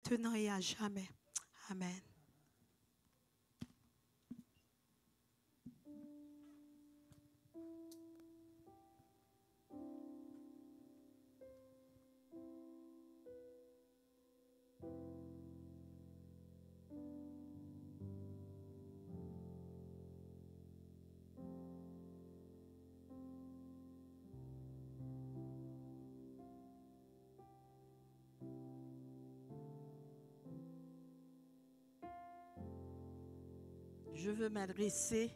maintenant et à jamais. Amen. Je veux m'adresser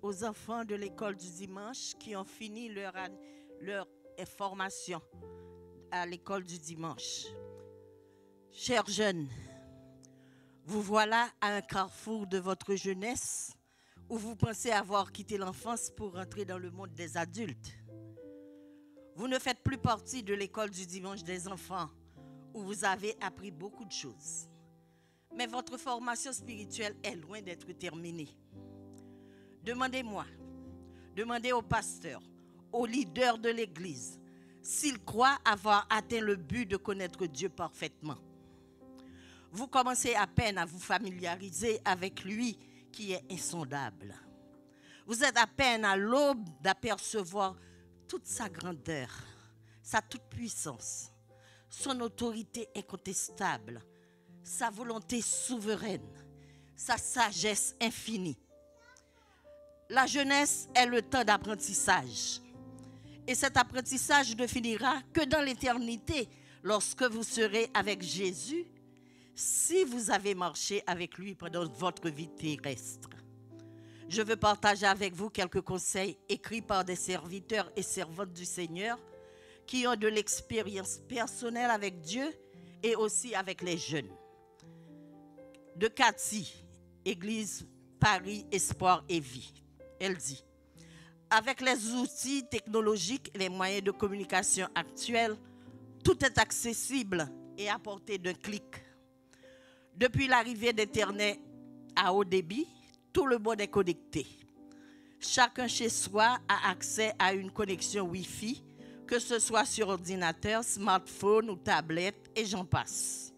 aux enfants de l'école du dimanche qui ont fini leur formation à l'école du dimanche. Chers jeunes, vous voilà à un carrefour de votre jeunesse où vous pensez avoir quitté l'enfance pour entrer dans le monde des adultes. Vous ne faites plus partie de l'école du dimanche des enfants où vous avez appris beaucoup de choses. Mais votre formation spirituelle est loin d'être terminée. Demandez au pasteur, au leader de l'église, s'il croit avoir atteint le but de connaître Dieu parfaitement. Vous commencez à peine à vous familiariser avec lui qui est insondable. Vous êtes à peine à l'aube d'apercevoir toute sa grandeur, sa toute-puissance, son autorité incontestable, sa volonté souveraine, sa sagesse infinie. La jeunesse est le temps d'apprentissage. Et cet apprentissage ne finira que dans l'éternité, lorsque vous serez avec Jésus, si vous avez marché avec lui pendant votre vie terrestre. Je veux partager avec vous quelques conseils écrits par des serviteurs et servantes du Seigneur qui ont de l'expérience personnelle avec Dieu et aussi avec les jeunes. De Cathy, Église Paris, Espoir et Vie. Elle dit: avec les outils technologiques et les moyens de communication actuels, tout est accessible et à portée d'un clic. Depuis l'arrivée d'Internet à haut débit, tout le monde est connecté. Chacun chez soi a accès à une connexion Wi-Fi, que ce soit sur ordinateur, smartphone ou tablette, et j'en passe.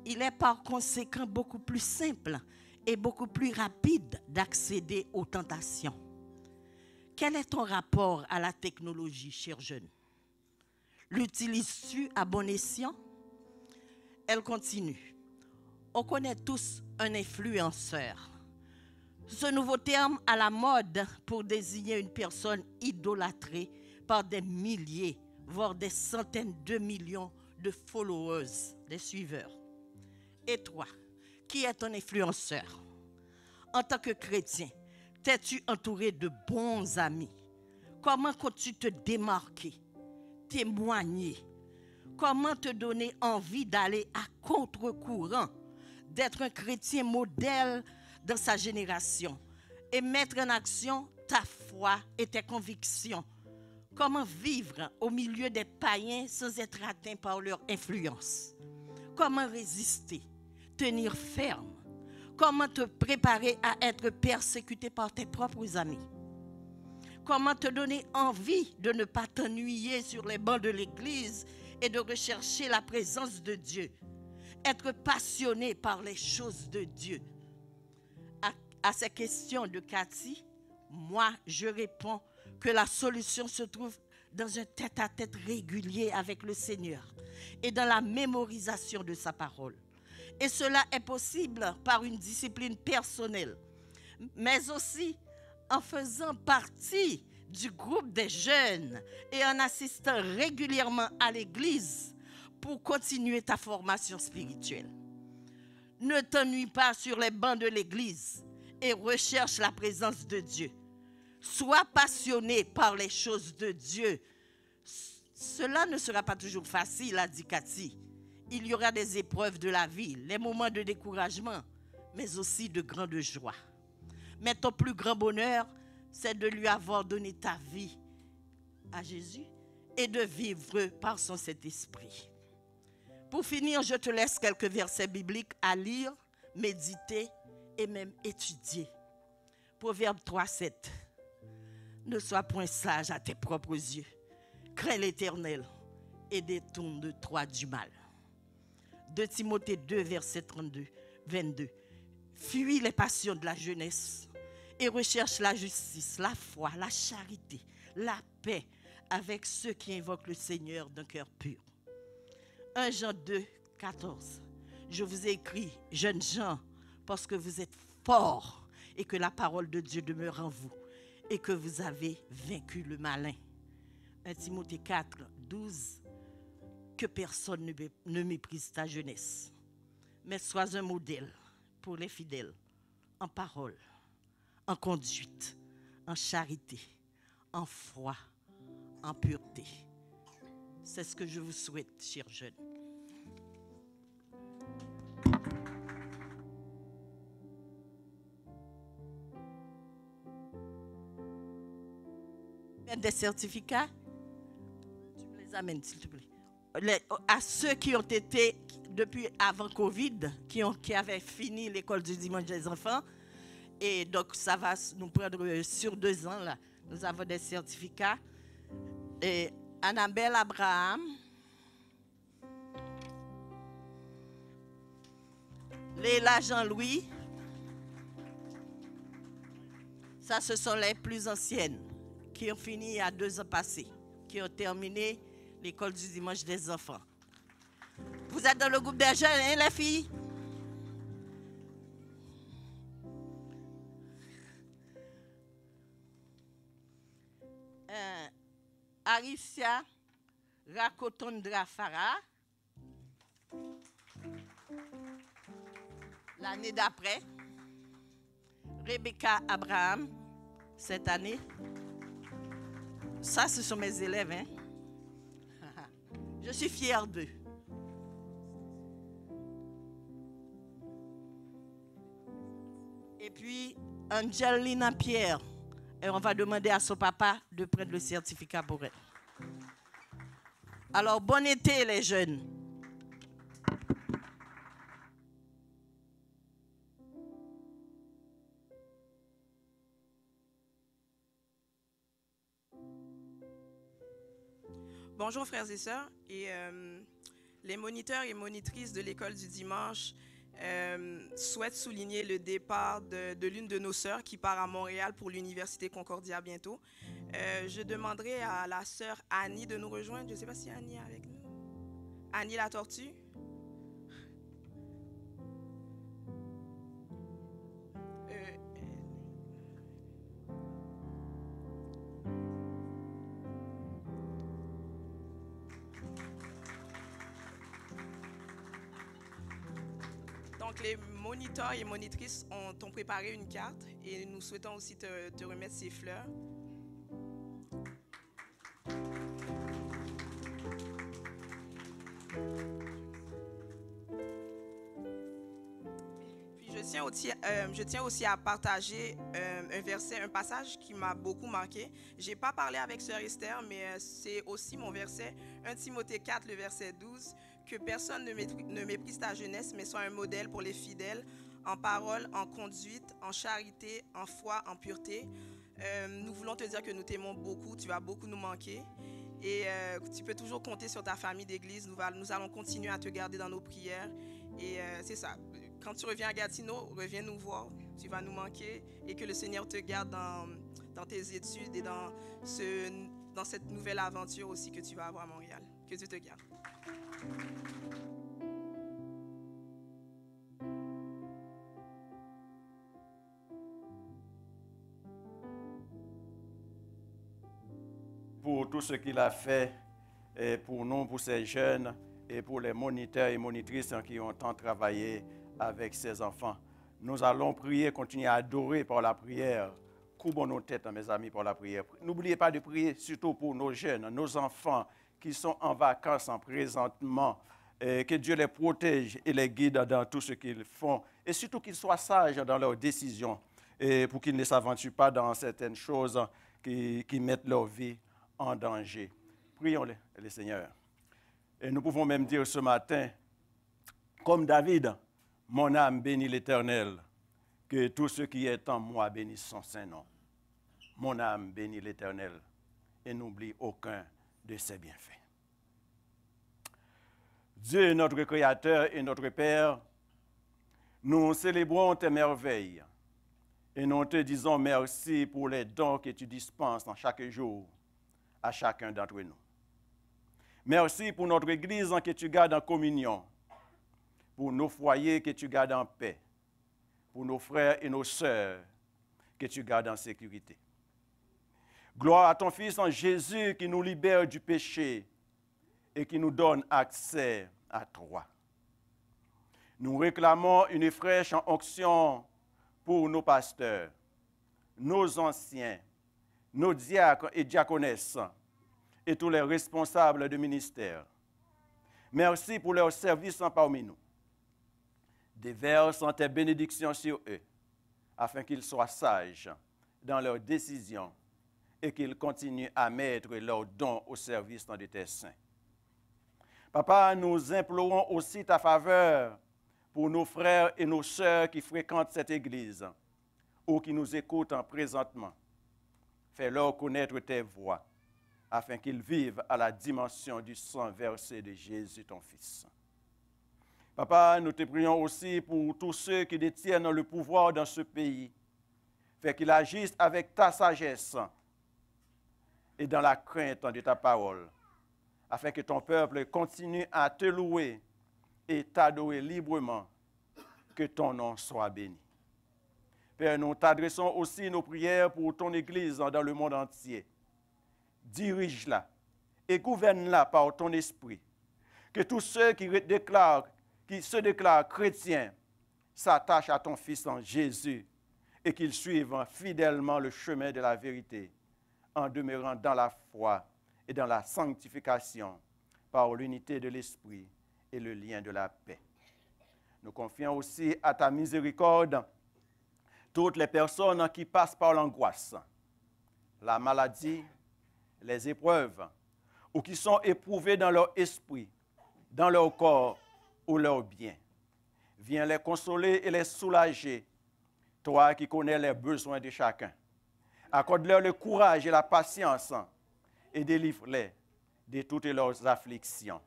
Il est par conséquent beaucoup plus simple et beaucoup plus rapide d'accéder aux tentations. Quel est ton rapport à la technologie, cher jeune? L'utilises-tu à bon escient? Elle continue. On connaît tous un influenceur. Ce nouveau terme à la mode pour désigner une personne idolâtrée par des milliers, voire des centaines de millions de followers, des suiveurs. Et toi, qui est ton influenceur? En tant que chrétien, t'es-tu entouré de bons amis? Comment comptes-tu te démarquer, témoigner? Comment te donner envie d'aller à contre-courant, d'être un chrétien modèle dans sa génération et mettre en action ta foi et tes convictions? Comment vivre au milieu des païens sans être atteint par leur influence? Comment résister, tenir ferme? Comment te préparer à être persécuté par tes propres amis? Comment te donner envie de ne pas t'ennuyer sur les bancs de l'église et de rechercher la présence de Dieu? Être passionné par les choses de Dieu. À ces questions de Cathy, moi, je réponds que la solution se trouve dans un tête-à-tête régulier avec le Seigneur et dans la mémorisation de sa parole. Et cela est possible par une discipline personnelle, mais aussi en faisant partie du groupe des jeunes et en assistant régulièrement à l'église pour continuer ta formation spirituelle. Ne t'ennuie pas sur les bancs de l'église et recherche la présence de Dieu. Sois passionné par les choses de Dieu. Cela ne sera pas toujours facile, a dit Cathy. Il y aura des épreuves de la vie, les moments de découragement, mais aussi de grande joie. Mais ton plus grand bonheur, c'est de lui avoir donné ta vie à Jésus et de vivre par son Saint-Esprit. Pour finir, je te laisse quelques versets bibliques à lire, méditer et même étudier. Proverbe 3:7. Ne sois point sage à tes propres yeux. Crains l'Éternel et détourne de toi du mal. 2 Timothée 2, verset 22. Fuis les passions de la jeunesse et recherche la justice, la foi, la charité, la paix avec ceux qui invoquent le Seigneur d'un cœur pur. 1 Jean 2, 14. Je vous ai écrit, jeunes gens, parce que vous êtes forts et que la parole de Dieu demeure en vous et que vous avez vaincu le malin. 1 Timothée 4, 12. Que personne ne méprise ta jeunesse, mais sois un modèle pour les fidèles, en parole, en conduite, en charité, en foi, en pureté. C'est ce que je vous souhaite, chers jeunes. Des certificats, tu me les amènes, s'il te plaît. À ceux qui ont été, depuis avant Covid, qui avaient fini l'école du dimanche des enfants, et donc ça va nous prendre sur 2 ans, là. Nous avons des certificats. Et Annabelle Abraham, Léla Jean-Louis, ça ce sont les plus anciennes, qui ont fini il y a 2 ans passés, qui ont terminé l'école du dimanche des enfants. Vous êtes dans le groupe des jeunes, hein, les filles? Aricia Rakotondra Farah, l'année d'après. Rebecca Abraham, cette année. Ça, ce sont mes élèves, hein? Je suis fière d'eux. Et puis, Angelina Pierre. Et on va demander à son papa de prendre le certificat pour elle. Alors, bon été, les jeunes. Bonjour frères et sœurs, et les moniteurs et monitrices de l'école du dimanche souhaitent souligner le départ de l'une de nos sœurs qui part à Montréal pour l'Université Concordia bientôt. Je demanderai à la sœur Annie de nous rejoindre. Je ne sais pas si Annie est avec nous. Annie la tortue. Donc, les moniteurs et monitrices t'ont préparé une carte et nous souhaitons aussi te remettre ces fleurs. Puis, je tiens aussi à partager un passage qui m'a beaucoup marqué. Je n'ai pas parlé avec sœur Esther, mais c'est aussi mon verset, 1 Timothée 4, le verset 12. Que personne ne méprise ta jeunesse, mais soit un modèle pour les fidèles, en parole, en conduite, en charité, en foi, en pureté. Nous voulons te dire que nous t'aimons beaucoup, tu vas beaucoup nous manquer. Et tu peux toujours compter sur ta famille d'église. Nous allons continuer à te garder dans nos prières. Et c'est ça. Quand tu reviens à Gatineau, reviens nous voir. Tu vas nous manquer. Et que le Seigneur te garde dans tes études et dans cette nouvelle aventure aussi que tu vas avoir à Montréal. Que Dieu te garde. Pour tout ce qu'il a fait et pour nous, pour ces jeunes et pour les moniteurs et monitrices qui ont tant travaillé avec ces enfants. Nous allons prier, continuer à adorer par la prière. Courbons nos têtes, mes amis, par la prière. N'oubliez pas de prier surtout pour nos jeunes, nos enfants qui sont en vacances en présentement. Que Dieu les protège et les guide dans tout ce qu'ils font. Et surtout qu'ils soient sages dans leurs décisions et pour qu'ils ne s'aventurent pas dans certaines choses qui mettent leur vie en danger. Prions le Seigneur. Et nous pouvons même dire ce matin, comme David, mon âme bénit l'Éternel, que tout ce qui est en moi bénisse son saint nom. Mon âme bénit l'Éternel et n'oublie aucun de ses bienfaits. Dieu, notre Créateur et notre Père, nous célébrons tes merveilles et nous te disons merci pour les dons que tu dispenses en chaque jour à chacun d'entre nous. Merci pour notre Église que tu gardes en communion, pour nos foyers que tu gardes en paix, pour nos frères et nos sœurs que tu gardes en sécurité. Gloire à ton Fils en Jésus qui nous libère du péché et qui nous donne accès à toi. Nous réclamons une fraîche onction pour nos pasteurs, nos anciens, nos diacres et diaconesses et tous les responsables de ministère. Merci pour leur service parmi nous. Déverse tes bénédictions sur eux, afin qu'ils soient sages dans leurs décisions et qu'ils continuent à mettre leurs dons au service de tes saints. Papa, nous implorons aussi ta faveur pour nos frères et nos sœurs qui fréquentent cette Église ou qui nous écoutent présentement. Fais-leur connaître tes voies, afin qu'ils vivent à la dimension du sang versé de Jésus, ton Fils. Papa, nous te prions aussi pour tous ceux qui détiennent le pouvoir dans ce pays. Fais qu'ils agissent avec ta sagesse et dans la crainte de ta parole, afin que ton peuple continue à te louer et t'adorer librement, que ton nom soit béni. Père, nous t'adressons aussi nos prières pour ton Église dans le monde entier. Dirige-la et gouverne-la par ton esprit. Que tous ceux qui se déclarent chrétiens s'attachent à ton Fils en Jésus et qu'ils suivent fidèlement le chemin de la vérité en demeurant dans la foi et dans la sanctification par l'unité de l'esprit et le lien de la paix. Nous confions aussi à ta miséricorde toutes les personnes qui passent par l'angoisse, la maladie, les épreuves, ou qui sont éprouvées dans leur esprit, dans leur corps ou leur bien. Viens les consoler et les soulager, toi qui connais les besoins de chacun. Accorde-leur le courage et la patience et délivre-les de toutes leurs afflictions.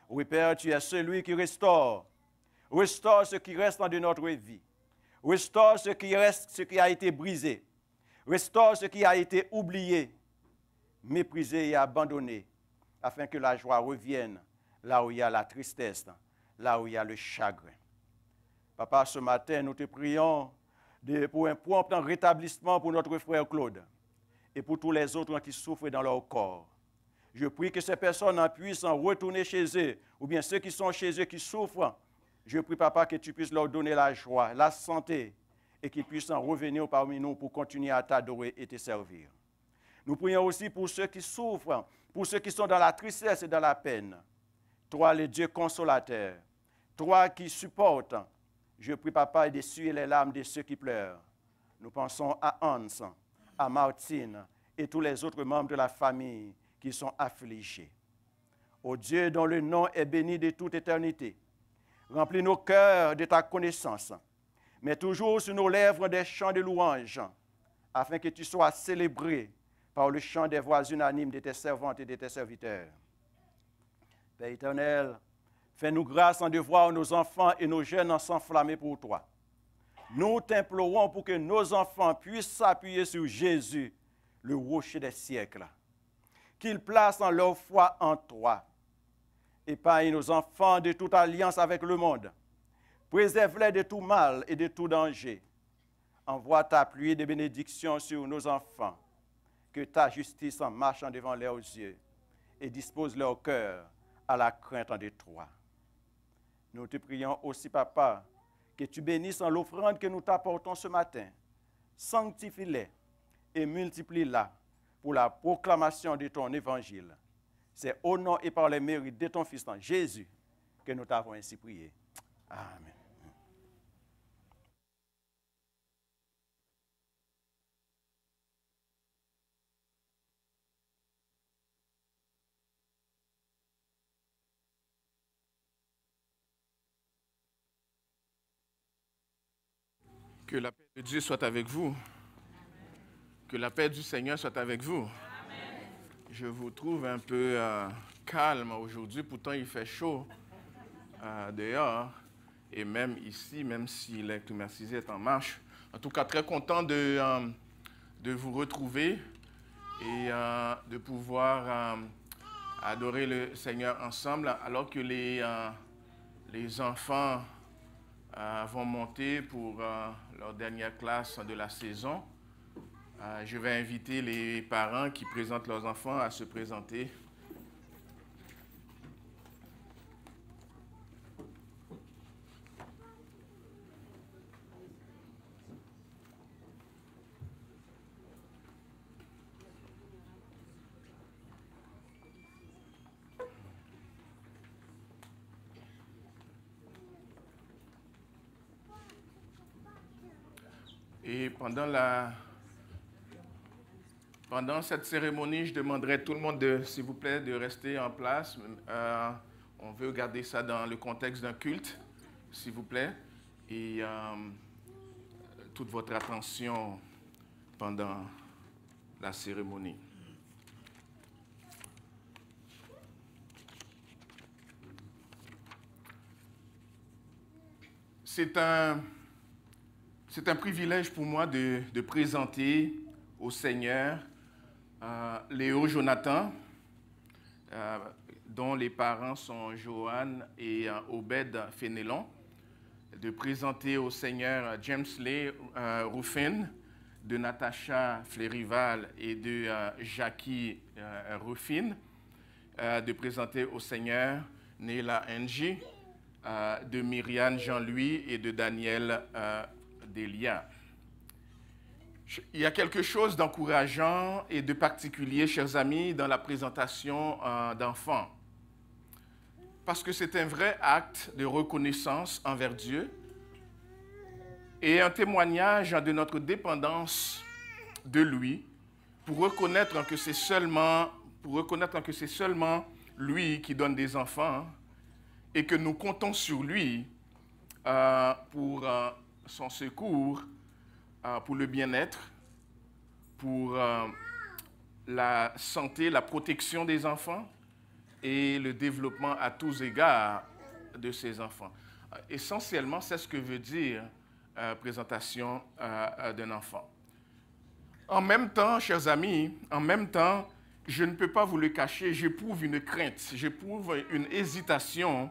Oui, Père, tu es celui qui restaure. Restaure ce qui reste de notre vie. Restaure ce qui a été brisé. Restaure ce qui a été oublié, méprisé et abandonné, afin que la joie revienne là où il y a la tristesse, là où il y a le chagrin. Papa, ce matin, nous te prions pour un prompt rétablissement pour notre frère Claude et pour tous les autres qui souffrent dans leur corps. Je prie que ces personnes puissent retourner chez eux, ou bien ceux qui sont chez eux qui souffrent. Je prie, Papa, que tu puisses leur donner la joie, la santé, et qu'ils puissent revenir parmi nous pour continuer à t'adorer et te servir. Nous prions aussi pour ceux qui souffrent, pour ceux qui sont dans la tristesse et dans la peine. Toi, le Dieu consolateur, toi qui supportes, je prie, Papa, d'essuyer les larmes de ceux qui pleurent. Nous pensons à Hans, à Martine et tous les autres membres de la famille qui sont affligés. Ô Dieu, dont le nom est béni de toute éternité, remplis nos cœurs de ta connaissance, mets toujours sur nos lèvres des chants de louange, afin que tu sois célébré par le chant des voix unanimes de tes servantes et de tes serviteurs. Père éternel, fais-nous grâce de voir nos enfants et nos jeunes s'enflammer pour toi. Nous t'implorons pour que nos enfants puissent s'appuyer sur Jésus, le rocher des siècles. Qu'ils placent leur foi en toi. Épargne nos enfants de toute alliance avec le monde. Préserve-les de tout mal et de tout danger. Envoie ta pluie de bénédictions sur nos enfants. Que ta justice marche devant leurs yeux et dispose leur cœur à la crainte de toi. Nous te prions aussi, Papa, que tu bénisses l'offrande que nous t'apportons ce matin. Sanctifie-les et multiplie-la pour la proclamation de ton évangile. C'est au nom et par les mérites de ton Fils, Jésus, que nous t'avons ainsi prié. Amen. Que la paix de Dieu soit avec vous. Que la paix du Seigneur soit avec vous. Amen. Je vous trouve un peu calme aujourd'hui, pourtant il fait chaud. dehors et même ici, même si l'Ecclésiastique est en marche. En tout cas, très content de vous retrouver et de pouvoir adorer le Seigneur ensemble, alors que les enfants vont monter pour leur dernière classe de la saison. Je vais inviter les parents qui présentent leurs enfants à se présenter. Et pendant cette cérémonie, je demanderai à tout le monde, s'il vous plaît, de rester en place. On veut garder ça dans le contexte d'un culte, s'il vous plaît. Et toute votre attention pendant la cérémonie. C'est un privilège pour moi de présenter au Seigneur Léo Jonathan, dont les parents sont Joanne et Obed Fénélon, de présenter au Seigneur James Lee Ruffin, de Natacha Flérival et de Jackie Ruffin, de présenter au Seigneur Néla Angie, de Myriam Jean-Louis et de Daniel Delia. Il y a quelque chose d'encourageant et de particulier, chers amis, dans la présentation d'enfants. Parce que c'est un vrai acte de reconnaissance envers Dieu et un témoignage de notre dépendance de lui pour reconnaître que c'est seulement lui qui donne des enfants et que nous comptons sur lui pour son secours, pour le bien-être, pour la santé, la protection des enfants et le développement à tous égards de ces enfants. Essentiellement, c'est ce que veut dire présentation d'un enfant. En même temps, chers amis, je ne peux pas vous le cacher, j'éprouve une crainte, j'éprouve une hésitation,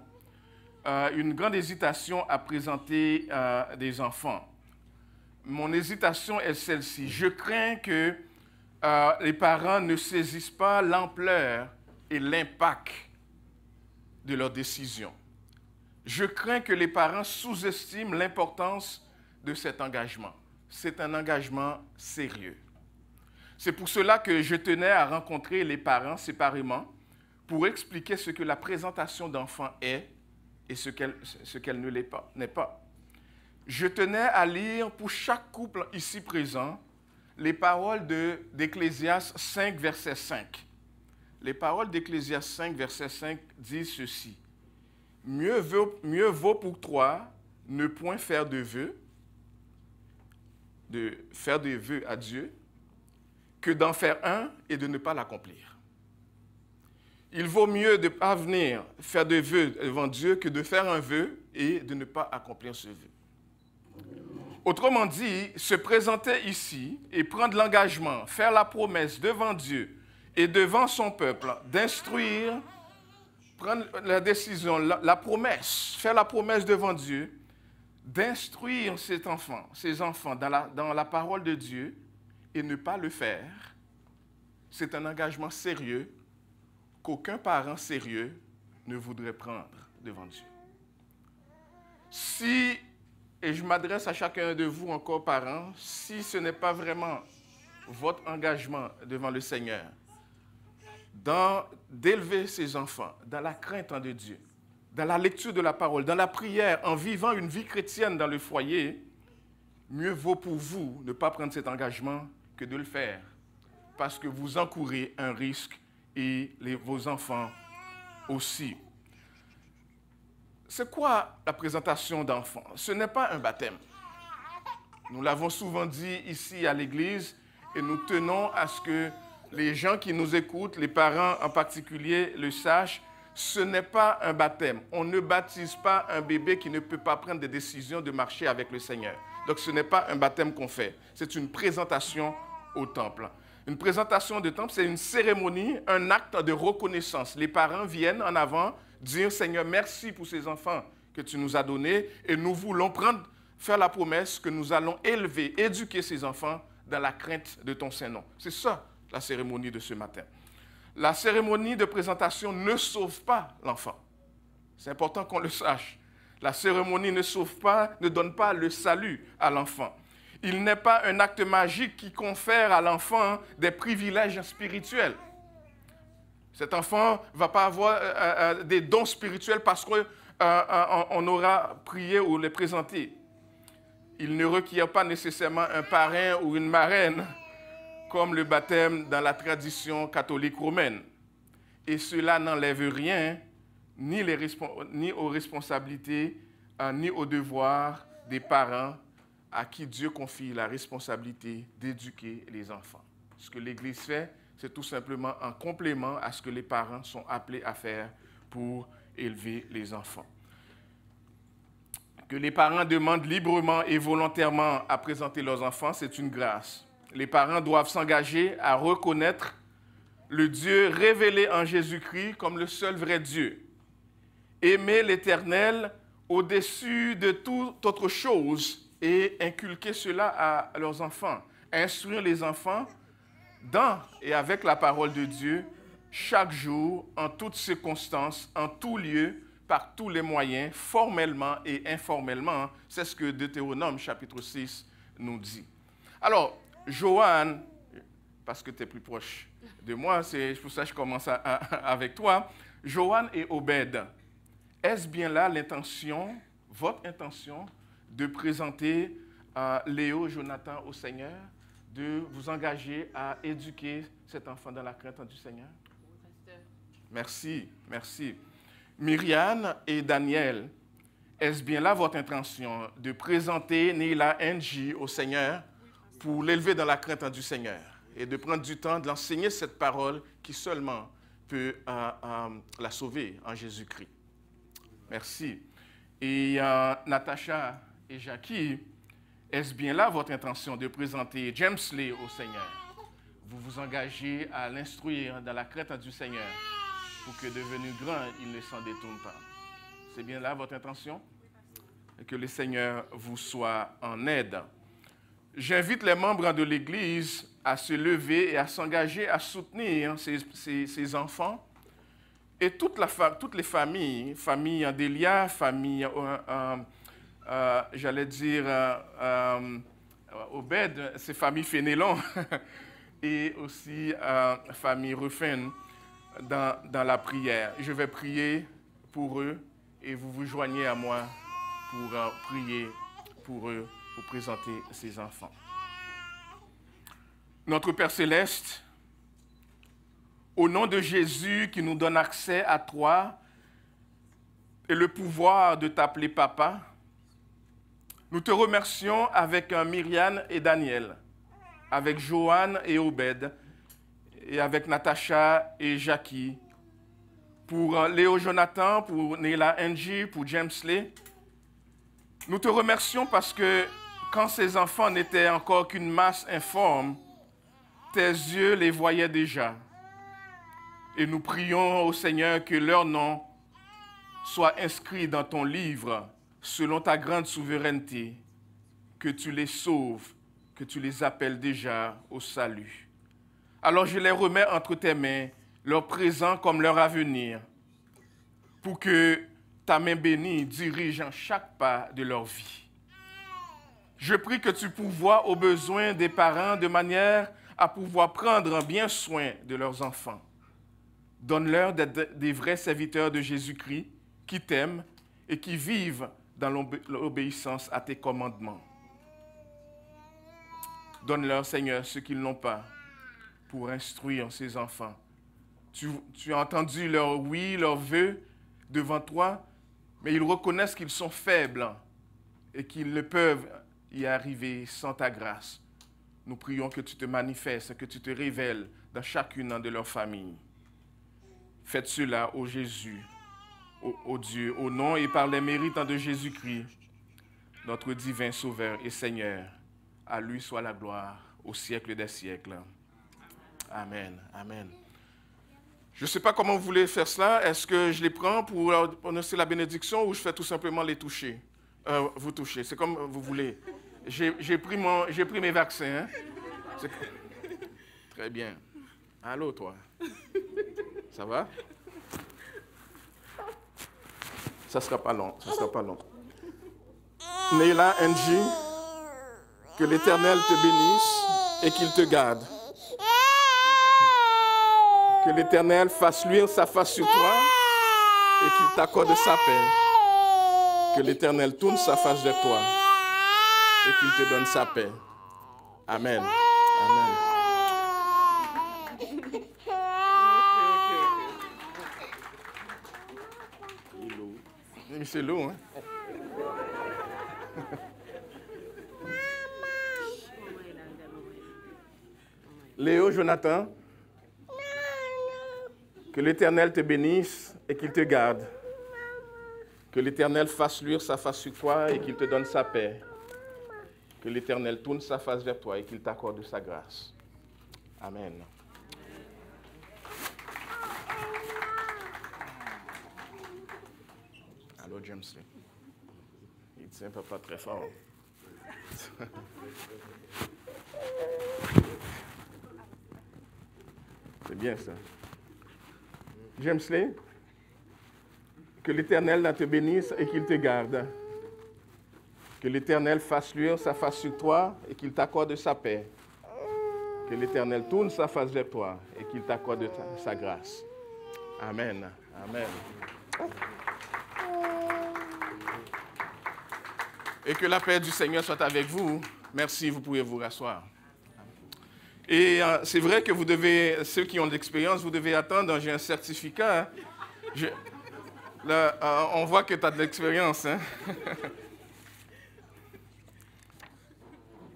une grande hésitation à présenter des enfants. Mon hésitation est celle-ci. Je crains que les parents ne saisissent pas l'ampleur et l'impact de leur décision. Je crains que les parents sous-estiment l'importance de cet engagement. C'est un engagement sérieux. C'est pour cela que je tenais à rencontrer les parents séparément pour expliquer ce que la présentation d'enfants est et ce qu'elle n'est pas. Je tenais à lire pour chaque couple ici présent les paroles d'Ecclésiaste 5, verset 5. Les paroles d'Ecclésiaste 5, verset 5 disent ceci. Mieux vaut pour toi ne point faire de vœux à Dieu, que d'en faire un et de ne pas l'accomplir. Il vaut mieux de ne pas venir faire de vœux devant Dieu que de faire un vœu et de ne pas accomplir ce vœu. Autrement dit, se présenter ici et prendre l'engagement, faire la promesse devant Dieu et devant son peuple, d'instruire, prendre la décision, la promesse, faire la promesse devant Dieu, d'instruire ces enfants dans la parole de Dieu et ne pas le faire, c'est un engagement sérieux qu'aucun parent sérieux ne voudrait prendre devant Dieu. Et je m'adresse à chacun de vous encore, parents, si ce n'est pas vraiment votre engagement devant le Seigneur, d'élever ses enfants dans la crainte de Dieu, dans la lecture de la parole, dans la prière, en vivant une vie chrétienne dans le foyer, mieux vaut pour vous ne pas prendre cet engagement que de le faire, parce que vous encourez un risque et vos enfants aussi. C'est quoi la présentation d'enfants? Ce n'est pas un baptême. Nous l'avons souvent dit ici à l'église et nous tenons à ce que les gens qui nous écoutent, les parents en particulier, le sachent. ce n'est pas un baptême. On ne baptise pas un bébé qui ne peut pas prendre des décisions de marcher avec le Seigneur. Donc ce n'est pas un baptême qu'on fait. C'est une présentation au temple. Une présentation de temple, c'est une cérémonie, un acte de reconnaissance. Les parents viennent en avant dire, Seigneur, merci pour ces enfants que tu nous as donnés et nous voulons faire la promesse que nous allons élever, éduquer ces enfants dans la crainte de ton Saint-Nom. C'est ça, la cérémonie de ce matin. La cérémonie de présentation ne sauve pas l'enfant. C'est important qu'on le sache. La cérémonie ne sauve pas, ne donne pas le salut à l'enfant. Il n'est pas un acte magique qui confère à l'enfant des privilèges spirituels. Cet enfant ne va pas avoir des dons spirituels parce qu'on aura prié ou les présenté. Il ne requiert pas nécessairement un parrain ou une marraine comme le baptême dans la tradition catholique romaine. Et cela n'enlève rien ni aux responsabilités, ni aux devoirs des parents à qui Dieu confie la responsabilité d'éduquer les enfants. Ce que l'Église fait, c'est tout simplement un complément à ce que les parents sont appelés à faire pour élever les enfants. Que les parents demandent librement et volontairement à présenter leurs enfants, c'est une grâce. Les parents doivent s'engager à reconnaître le Dieu révélé en Jésus-Christ comme le seul vrai Dieu. Aimer l'Éternel au-dessus de toute autre chose et inculquer cela à leurs enfants. Instruire les enfants dans et avec la parole de Dieu chaque jour, en toutes circonstances, en tout lieu, par tous les moyens, formellement et informellement. C'est ce que Deutéronome chapitre 6 nous dit. Alors, Joanne, parce que tu es plus proche de moi, c'est pour ça que je commence avec toi. Joanne et Obed, est-ce bien là l'intention, votre intention, de présenter Léo, Jonathan au Seigneur, de vous engager à éduquer cet enfant dans la crainte du Seigneur? Merci, merci. Myriam et Daniel, est-ce bien là votre intention de présenter Neila NG au Seigneur pour l'élever dans la crainte du Seigneur et de prendre du temps de l'enseigner cette parole qui seulement peut la sauver en Jésus-Christ? Merci. Et Natacha et Jackie, est-ce bien là votre intention de présenter James Lee au Seigneur? Vous vous engagez à l'instruire dans la crainte du Seigneur pour que devenu grand, il ne s'en détourne pas. C'est bien là votre intention? Et que le Seigneur vous soit en aide. J'invite les membres de l'Église à se lever et à s'engager à soutenir ces enfants et toutes les familles, famille Andélia, famille, j'allais dire, Obed, c'est famille Fénélon, et aussi famille Ruffin dans la prière. Je vais prier pour eux et vous vous joignez à moi pour prier pour eux, pour présenter ces enfants. Notre Père Céleste, au nom de Jésus qui nous donne accès à toi et le pouvoir de t'appeler Papa, nous te remercions avec Myriam et Daniel, avec Joanne et Obed, et avec Natacha et Jackie, pour Léo Jonathan, pour Neila Angie, pour James Lee. Nous te remercions parce que quand ces enfants n'étaient encore qu'une masse informe, tes yeux les voyaient déjà. Et nous prions au Seigneur que leur nom soit inscrit dans ton livre selon ta grande souveraineté, que tu les sauves, que tu les appelles déjà au salut. Alors je les remets entre tes mains, leur présent comme leur avenir, pour que ta main bénie dirige en chaque pas de leur vie. Je prie que tu pourvoies aux besoins des parents de manière à pouvoir prendre bien soin de leurs enfants. Donne-leur d'être des vrais serviteurs de Jésus-Christ qui t'aiment et qui vivent dans l'obéissance à tes commandements. Donne-leur, Seigneur, ce qu'ils n'ont pas pour instruire ces enfants. Tu as entendu leur oui, leurs vœux devant toi, mais ils reconnaissent qu'ils sont faibles et qu'ils ne peuvent y arriver sans ta grâce. Nous prions que tu te manifestes, que tu te révèles dans chacune de leurs familles. Faites cela, ô Jésus, ô Dieu, au nom et par les mérites de Jésus-Christ, notre divin Sauveur et Seigneur. À lui soit la gloire au siècle des siècles. Amen. Amen. Je ne sais pas comment vous voulez faire cela. Est-ce que je les prends pour prononcer la bénédiction ou je fais tout simplement les toucher? Vous toucher, c'est comme vous voulez. J'ai pris mes vaccins. Hein? Très bien. Allô, toi? Ça va? Ça ne sera pas long. Ça sera pas long. Neila Angie, que l'Éternel te bénisse et qu'il te garde. Que l'Éternel fasse luire sa face sur toi et qu'il t'accorde sa paix. Que l'Éternel tourne sa face vers toi et qu'il te donne sa paix. Amen. Amen. C'est lourd, hein? Léo, Jonathan, que l'Éternel te bénisse et qu'il te garde. Que l'Éternel fasse luire sa face sur toi et qu'il te donne sa paix. Que l'Éternel tourne sa face vers toi et qu'il t'accorde sa grâce. Amen. Allô, James. Il ne tient pas très fort. C'est bien ça. James Lee, que l'Éternel te bénisse et qu'il te garde. Que l'Éternel fasse luire sa face sur toi et qu'il t'accorde sa paix. Que l'Éternel tourne sa face vers toi et qu'il t'accorde sa grâce. Amen. Amen. Et que la paix du Seigneur soit avec vous. Merci, vous pouvez vous rasseoir. Et c'est vrai que vous devez, ceux qui ont de l'expérience, vous devez attendre. J'ai un certificat. Là, on voit que tu as de l'expérience. Hein?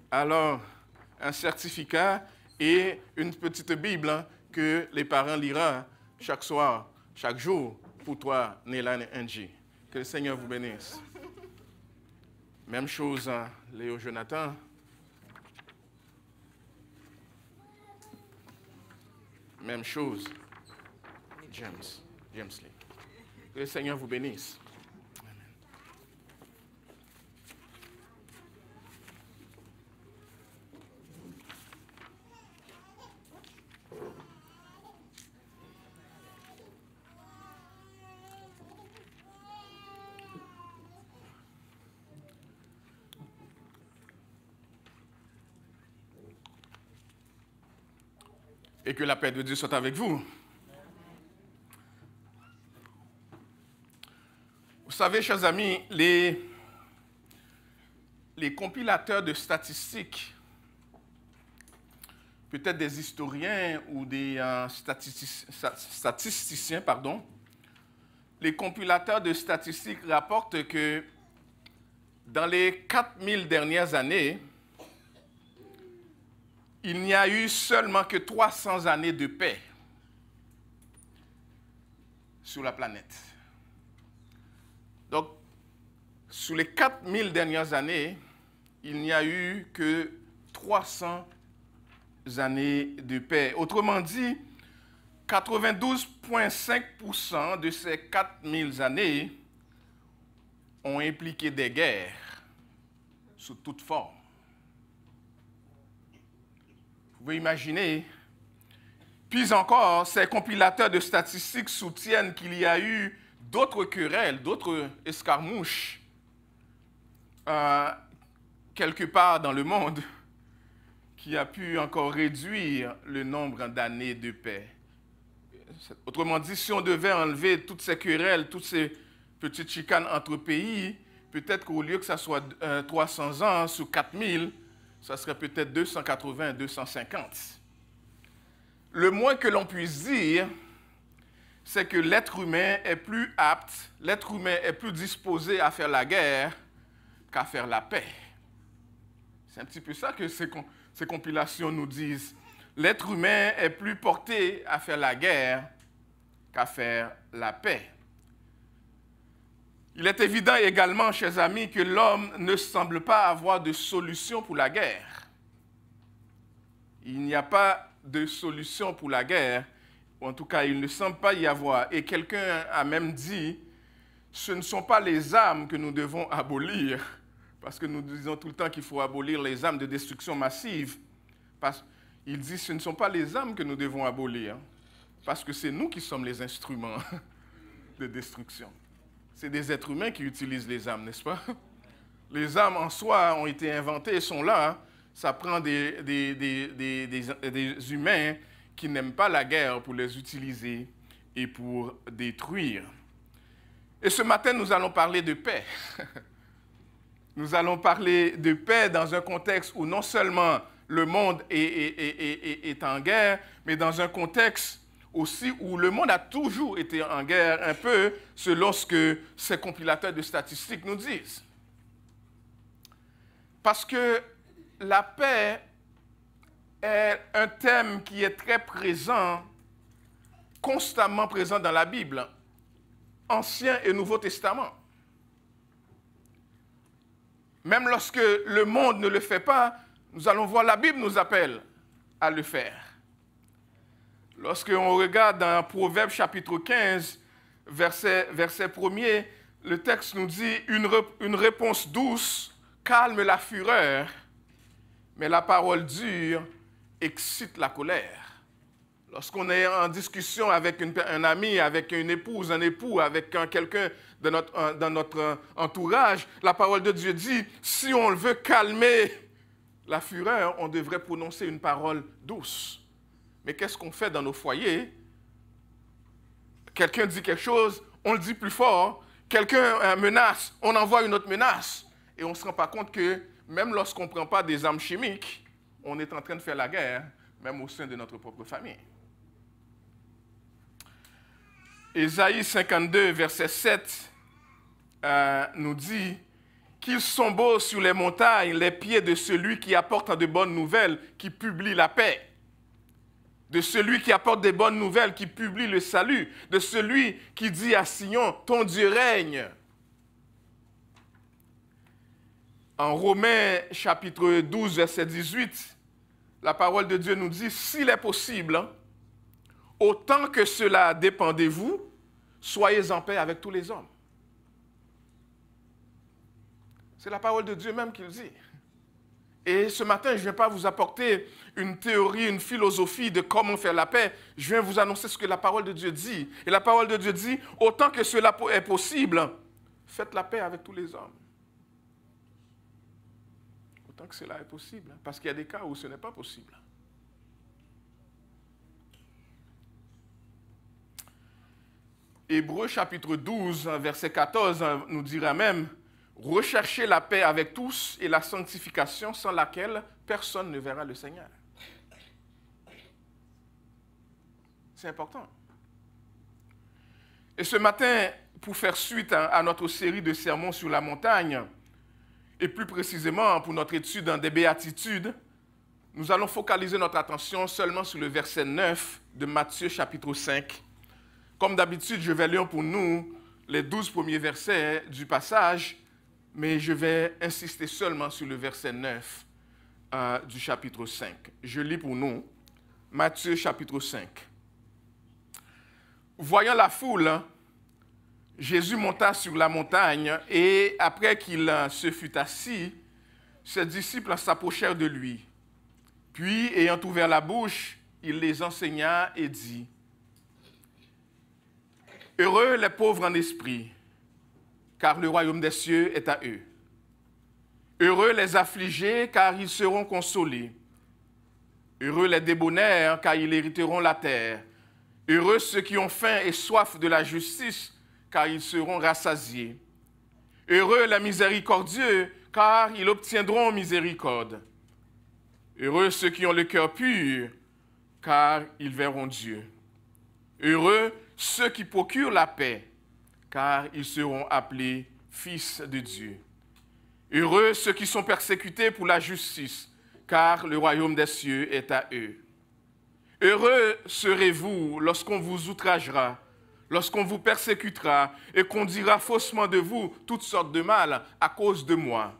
Alors, un certificat et une petite Bible hein, que les parents liront chaque soir, chaque jour pour toi, Neila Angie. Que le Seigneur vous bénisse. Même chose, hein, Léo Jonathan. Même chose, James Lee. Que le Seigneur vous bénisse. Amen. Et que la paix de Dieu soit avec vous. Vous savez, chers amis, les compilateurs de statistiques, peut-être des historiens ou des statisticiens, les compilateurs de statistiques rapportent que dans les 4000 dernières années, il n'y a eu seulement que 300 années de paix sur la planète. Donc, sous les 4000 dernières années, il n'y a eu que 300 années de paix. Autrement dit, 92,5% de ces 4000 années ont impliqué des guerres sous toute forme. Vous pouvez imaginer. Puis encore, ces compilateurs de statistiques soutiennent qu'il y a eu d'autres querelles, d'autres escarmouches quelque part dans le monde qui a pu encore réduire le nombre d'années de paix. Autrement dit, si on devait enlever toutes ces querelles, toutes ces petites chicanes entre pays, peut-être qu'au lieu que ça soit 300 ans sur 4000, ça serait peut-être 280, 250. Le moins que l'on puisse dire, c'est que l'être humain est plus apte, l'être humain est plus disposé à faire la guerre qu'à faire la paix. C'est un petit peu ça que ces compilations nous disent. L'être humain est plus porté à faire la guerre qu'à faire la paix. Il est évident également, chers amis, que l'homme ne semble pas avoir de solution pour la guerre. Il n'y a pas de solution pour la guerre, ou en tout cas, il ne semble pas y avoir. Et quelqu'un a même dit, ce ne sont pas les armes que nous devons abolir, parce que nous disons tout le temps qu'il faut abolir les armes de destruction massive. Il dit, ce ne sont pas les armes que nous devons abolir, parce que c'est nous qui sommes les instruments de destruction. C'est des êtres humains qui utilisent les armes, n'est-ce pas? Les armes en soi ont été inventées, sont là. Hein. Ça prend des humains qui n'aiment pas la guerre pour les utiliser et pour détruire. Et ce matin, nous allons parler de paix. Nous allons parler de paix dans un contexte où non seulement le monde est en guerre, mais dans un contexte aussi où le monde a toujours été en guerre, un peu selon ce que ces compilateurs de statistiques nous disent. Parce que la paix est un thème qui est très présent, constamment présent dans la Bible, Ancien et Nouveau Testament. Même lorsque le monde ne le fait pas, nous allons voir, la Bible nous appelle à le faire. Lorsqu'on regarde dans Proverbes chapitre 15, verset 1er, le texte nous dit « Une réponse douce calme la fureur, mais la parole dure excite la colère. » Lorsqu'on est en discussion avec un ami, avec une épouse, un époux, avec quelqu'un dans notre entourage, la parole de Dieu dit « Si on veut calmer la fureur, on devrait prononcer une parole douce. » Mais qu'est-ce qu'on fait dans nos foyers? Quelqu'un dit quelque chose, on le dit plus fort. Quelqu'un menace, on envoie une autre menace. Et on ne se rend pas compte que même lorsqu'on ne prend pas des armes chimiques, on est en train de faire la guerre, même au sein de notre propre famille. Ésaïe 52, verset 7, nous dit « Qu'ils sont beaux sur les montagnes, les pieds de celui qui apporte de bonnes nouvelles, qui publie la paix. » De celui qui apporte des bonnes nouvelles, qui publie le salut, de celui qui dit à Sion, ton Dieu règne. En Romains chapitre 12, verset 18, la parole de Dieu nous dit, s'il est possible, autant que cela dépend de vous, soyez en paix avec tous les hommes. C'est la parole de Dieu même qui le dit. Et ce matin, je ne viens pas vous apporter une théorie, une philosophie de comment faire la paix. Je viens vous annoncer ce que la parole de Dieu dit. Et la parole de Dieu dit, autant que cela est possible, faites la paix avec tous les hommes. Autant que cela est possible, parce qu'il y a des cas où ce n'est pas possible. Hébreux chapitre 12, verset 14 nous dira même, recherchez la paix avec tous et la sanctification sans laquelle personne ne verra le Seigneur. C'est important. Et ce matin, pour faire suite à notre série de sermons sur la montagne, et plus précisément pour notre étude des béatitudes, nous allons focaliser notre attention seulement sur le verset 9 de Matthieu chapitre 5. Comme d'habitude, je vais lire pour nous les 12 premiers versets du passage, mais je vais insister seulement sur le verset 9 du chapitre 5. Je lis pour nous, Matthieu chapitre 5. Voyant la foule, Jésus monta sur la montagne et après qu'il se fut assis, ses disciples s'approchèrent de lui. Puis, ayant ouvert la bouche, il les enseigna et dit, « Heureux les pauvres en esprit, car le royaume des cieux est à eux. Heureux les affligés, car ils seront consolés. Heureux les débonnaires, car ils hériteront la terre. Heureux ceux qui ont faim et soif de la justice, car ils seront rassasiés. Heureux les miséricordieux, car ils obtiendront miséricorde. Heureux ceux qui ont le cœur pur, car ils verront Dieu. Heureux ceux qui procurent la paix, car ils seront appelés fils de Dieu. Heureux ceux qui sont persécutés pour la justice, car le royaume des cieux est à eux. Heureux serez-vous lorsqu'on vous outragera, lorsqu'on vous persécutera et qu'on dira faussement de vous toutes sortes de mal à cause de moi.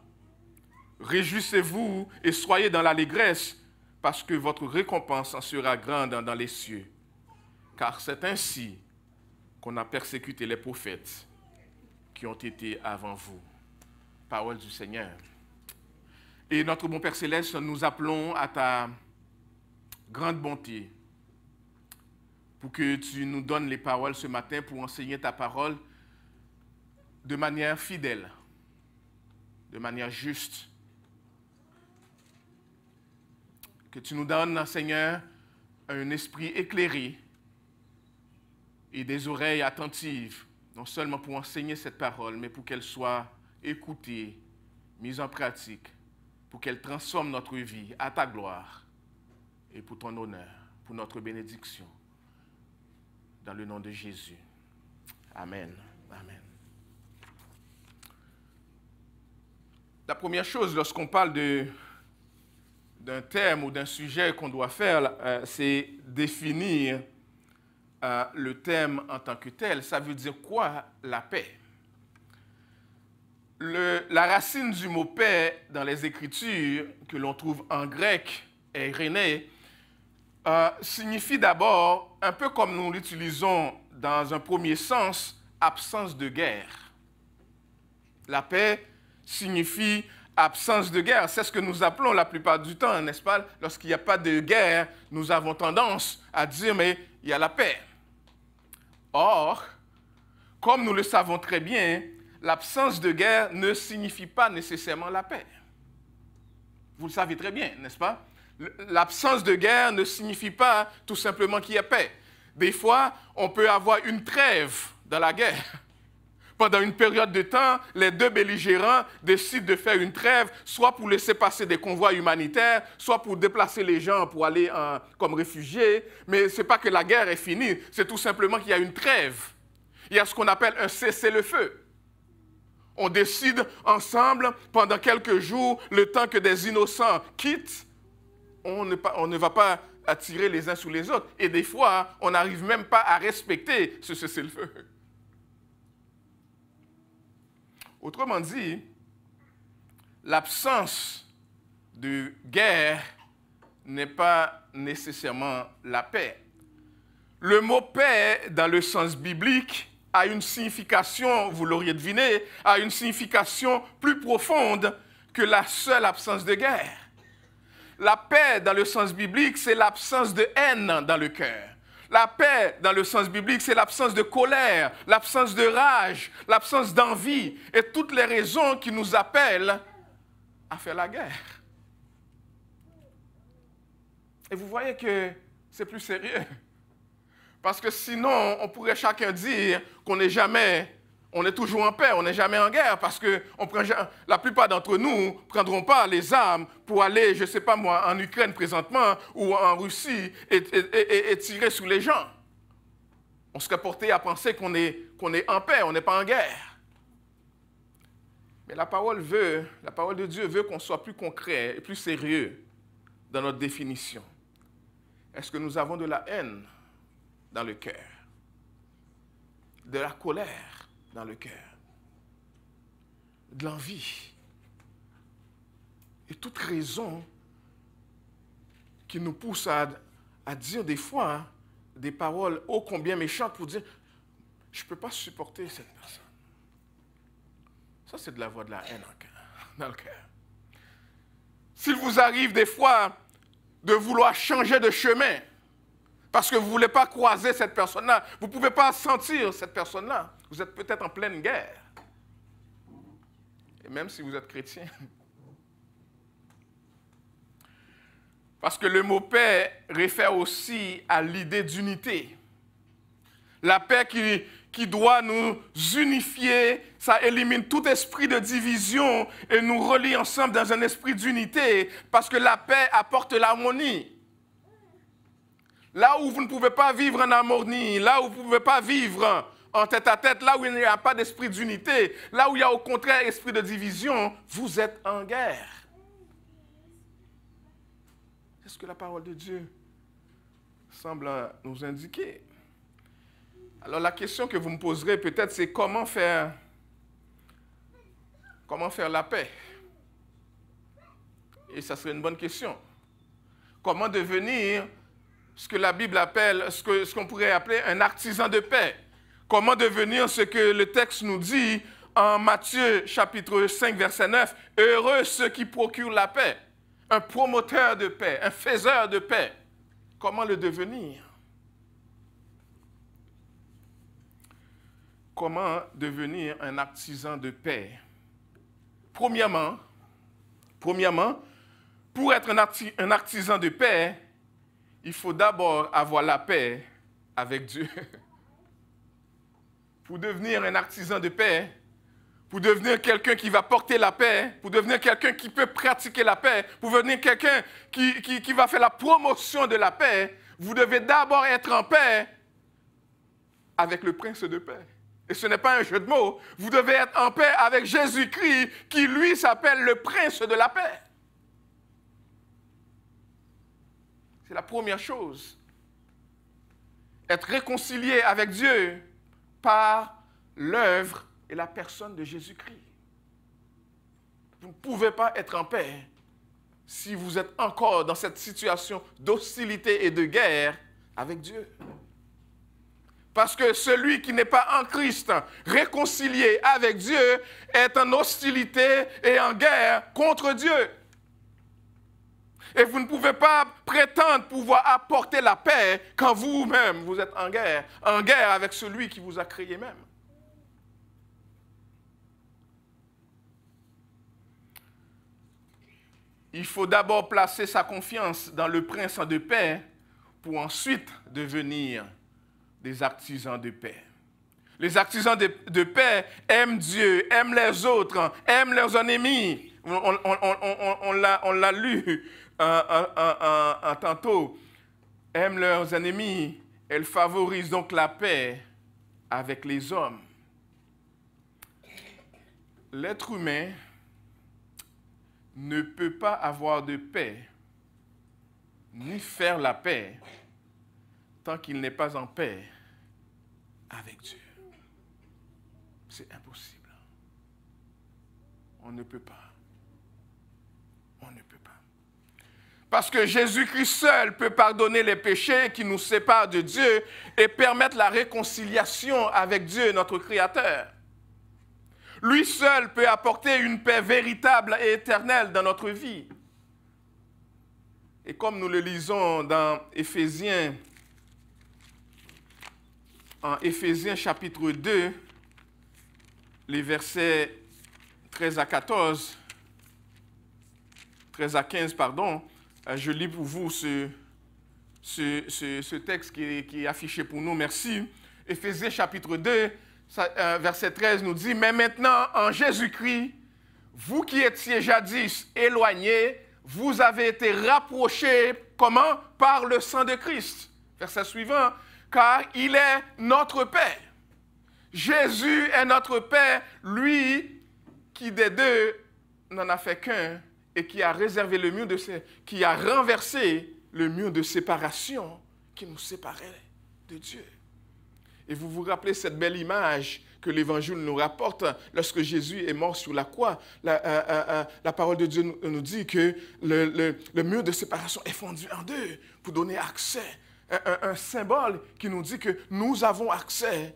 Réjouissez-vous et soyez dans l'allégresse, parce que votre récompense en sera grande dans les cieux. Car c'est ainsi qu'on a persécuté les prophètes qui ont été avant vous. Parole du Seigneur. Et notre bon Père Céleste, nous appelons à ta grande bonté pour que tu nous donnes les paroles ce matin pour enseigner ta parole de manière fidèle, de manière juste. Que tu nous donnes, Seigneur, un esprit éclairé et des oreilles attentives, non seulement pour enseigner cette parole, mais pour qu'elle soit écoutée, mise en pratique, pour qu'elle transforme notre vie à ta gloire et pour ton honneur, pour notre bénédiction. Dans le nom de Jésus. Amen. Amen. La première chose, lorsqu'on parle d'un thème ou d'un sujet qu'on doit faire, c'est définir le thème en tant que tel. Ça veut dire quoi, la paix? La racine du mot paix dans les Écritures, que l'on trouve en grec et irénée, signifie d'abord, un peu comme nous l'utilisons dans un premier sens, absence de guerre. La paix signifie absence de guerre. C'est ce que nous appelons la plupart du temps, n'est-ce pas? Lorsqu'il n'y a pas de guerre, nous avons tendance à dire, mais il y a la paix. Or, comme nous le savons très bien, l'absence de guerre ne signifie pas nécessairement la paix. Vous le savez très bien, n'est-ce pas? L'absence de guerre ne signifie pas tout simplement qu'il y a paix. Des fois, on peut avoir une trêve dans la guerre. Pendant une période de temps, les deux belligérants décident de faire une trêve, soit pour laisser passer des convois humanitaires, soit pour déplacer les gens pour aller comme réfugiés. Mais ce n'est pas que la guerre est finie, c'est tout simplement qu'il y a une trêve. Il y a ce qu'on appelle un cessez-le-feu. On décide ensemble, pendant quelques jours, le temps que des innocents quittent, on ne va pas attirer les uns sur les autres. Et des fois, on n'arrive même pas à respecter ce cessez-le-feu. Autrement dit, l'absence de guerre n'est pas nécessairement la paix. Le mot paix, dans le sens biblique, a une signification, vous l'auriez deviné, a une signification plus profonde que la seule absence de guerre. La paix, dans le sens biblique, c'est l'absence de haine dans le cœur. La paix, dans le sens biblique, c'est l'absence de colère, l'absence de rage, l'absence d'envie et toutes les raisons qui nous appellent à faire la guerre. Et vous voyez que c'est plus sérieux. Parce que sinon, on pourrait chacun dire qu'on n'est jamais, on est toujours en paix, on n'est jamais en guerre, parce que la plupart d'entre nous ne prendront pas les armes pour aller, je ne sais pas moi, en Ukraine présentement ou en Russie et tirer sur les gens. On serait porté à penser qu'on est en paix, on n'est pas en guerre. Mais la parole de Dieu veut qu'on soit plus concret et plus sérieux dans notre définition. Est-ce que nous avons de la haine dans le cœur? De la colère dans le cœur? De l'envie? Et toute raison qui nous pousse à dire des fois des paroles ô combien méchantes pour dire « je ne peux pas supporter cette personne ». Ça, c'est de la voix de la haine dans le cœur. S'il vous arrive des fois de vouloir changer de chemin parce que vous ne voulez pas croiser cette personne-là, vous ne pouvez pas sentir cette personne-là, vous êtes peut-être en pleine guerre. Et même si vous êtes chrétien. Parce que le mot paix réfère aussi à l'idée d'unité. La paix qui doit nous unifier, ça élimine tout esprit de division et nous relie ensemble dans un esprit d'unité, parce que la paix apporte l'harmonie. Là où vous ne pouvez pas vivre en harmonie, là où vous ne pouvez pas vivre en tête-à-tête, là où il n'y a pas d'esprit d'unité, là où il y a au contraire esprit de division, vous êtes en guerre. C'est ce que la parole de Dieu semble nous indiquer. Alors la question que vous me poserez peut-être, c'est comment faire la paix? Et ça serait une bonne question. Comment devenir ce que la Bible appelle, ce qu'on pourrait appeler un artisan de paix? Comment devenir ce que le texte nous dit en Matthieu chapitre 5 verset 9, « Heureux ceux qui procurent la paix », un promoteur de paix, un faiseur de paix. Comment le devenir? Comment devenir un artisan de paix? Premièrement, pour être un artisan de paix, il faut d'abord avoir la paix avec Dieu. Pour devenir un artisan de paix, pour devenir quelqu'un qui va porter la paix, pour devenir quelqu'un qui peut pratiquer la paix, pour devenir quelqu'un qui va faire la promotion de la paix, vous devez d'abord être en paix avec le prince de paix. Et ce n'est pas un jeu de mots. Vous devez être en paix avec Jésus-Christ, qui lui s'appelle le prince de la paix. C'est la première chose. Être réconcilié avec Dieu par l'œuvre et la personne de Jésus-Christ. Vous ne pouvez pas être en paix si vous êtes encore dans cette situation d'hostilité et de guerre avec Dieu. Parce que celui qui n'est pas en Christ, réconcilié avec Dieu, est en hostilité et en guerre contre Dieu. Et vous ne pouvez pas prétendre pouvoir apporter la paix quand vous-même, vous êtes en guerre avec celui qui vous a créé même. Il faut d'abord placer sa confiance dans le prince de paix pour ensuite devenir des artisans de paix. Les artisans de paix aiment Dieu, aiment les autres, aiment leurs ennemis. On l'a lu tantôt. Aiment leurs ennemis. Elles favorisent donc la paix avec les hommes. L'être humain ne peut pas avoir de paix, ni faire la paix, tant qu'il n'est pas en paix avec Dieu. C'est impossible. On ne peut pas. On ne peut pas. Parce que Jésus-Christ seul peut pardonner les péchés qui nous séparent de Dieu et permettre la réconciliation avec Dieu, notre Créateur. Lui seul peut apporter une paix véritable et éternelle dans notre vie. Et comme nous le lisons dans Éphésiens, en Éphésiens chapitre 2, les versets 13 à 14, 13 à 15, pardon, je lis pour vous ce texte qui est affiché pour nous, merci. Éphésiens chapitre 2, verset 13 nous dit, « Mais maintenant, en Jésus-Christ, vous qui étiez jadis éloignés, vous avez été rapprochés, comment? Par le sang de Christ. » Verset suivant, « Car il est notre paix. » Jésus est notre paix, lui qui des deux n'en a fait qu'un et qui a réservé le mur qui a renversé le mur de séparation qui nous séparait de Dieu. Et vous vous rappelez cette belle image que l'Évangile nous rapporte lorsque Jésus est mort sur la croix. La parole de Dieu nous dit que le mur de séparation est fondu en deux pour donner accès. Un symbole qui nous dit que nous avons accès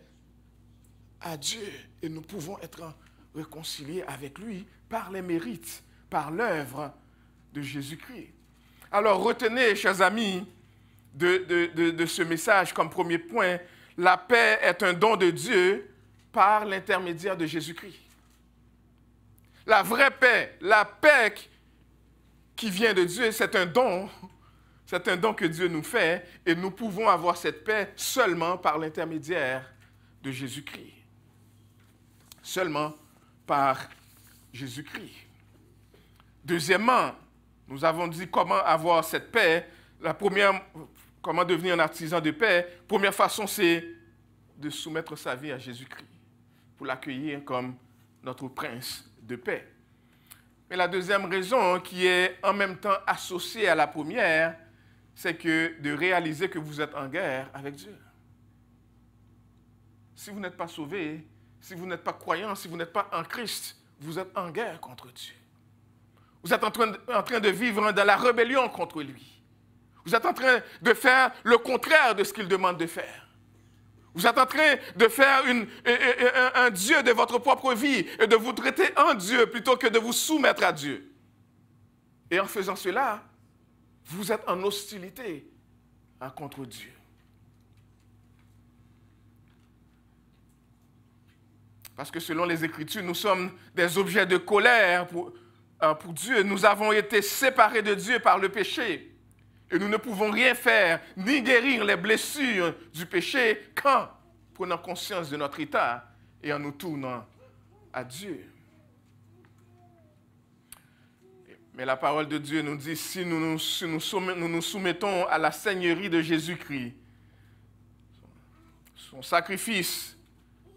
à Dieu et nous pouvons être réconciliés avec lui par les mérites, par l'œuvre de Jésus-Christ. Alors retenez, chers amis, de ce message comme premier point, la paix est un don de Dieu par l'intermédiaire de Jésus-Christ. La vraie paix, la paix qui vient de Dieu, c'est un don que Dieu nous fait et nous pouvons avoir cette paix seulement par l'intermédiaire de Jésus-Christ. Seulement par Jésus-Christ. Deuxièmement, nous avons dit comment avoir cette paix. Comment devenir un artisan de paix? Première façon, c'est de soumettre sa vie à Jésus-Christ pour l'accueillir comme notre prince de paix. Mais la deuxième raison, qui est en même temps associée à la première, c'est que de réaliser que vous êtes en guerre avec Dieu. si vous n'êtes pas sauvé, si vous n'êtes pas croyant, si vous n'êtes pas en Christ, vous êtes en guerre contre Dieu. Vous êtes en train de vivre dans la rébellion contre lui. Vous êtes en train de faire le contraire de ce qu'il demande de faire. Vous êtes en train de faire un Dieu de votre propre vie et de vous traiter en Dieu plutôt que de vous soumettre à Dieu. Et en faisant cela, vous êtes en hostilité contre Dieu. Parce que selon les Écritures, nous sommes des objets de colère pour Dieu. Nous avons été séparés de Dieu par le péché. Et nous ne pouvons rien faire, ni guérir les blessures du péché qu'en prenant conscience de notre état et en nous tournant à Dieu. Mais la parole de Dieu nous dit, si nous nous soumettons à la Seigneurie de Jésus-Christ, son sacrifice,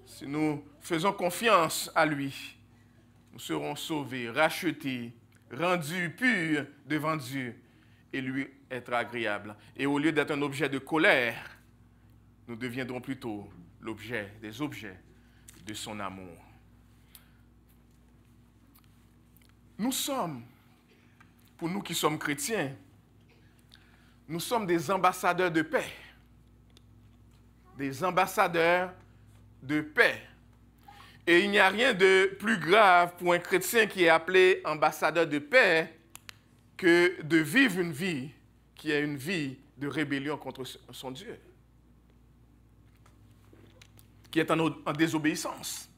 si nous faisons confiance à lui, nous serons sauvés, rachetés, rendus purs devant Dieu et lui être agréable. Et au lieu d'être un objet de colère, nous deviendrons plutôt des objets de son amour. Nous sommes, pour nous qui sommes chrétiens, nous sommes des ambassadeurs de paix. Des ambassadeurs de paix. Et il n'y a rien de plus grave pour un chrétien qui est appelé ambassadeur de paix que de vivre une vie qui est une vie de rébellion contre son Dieu, qui est en désobéissance.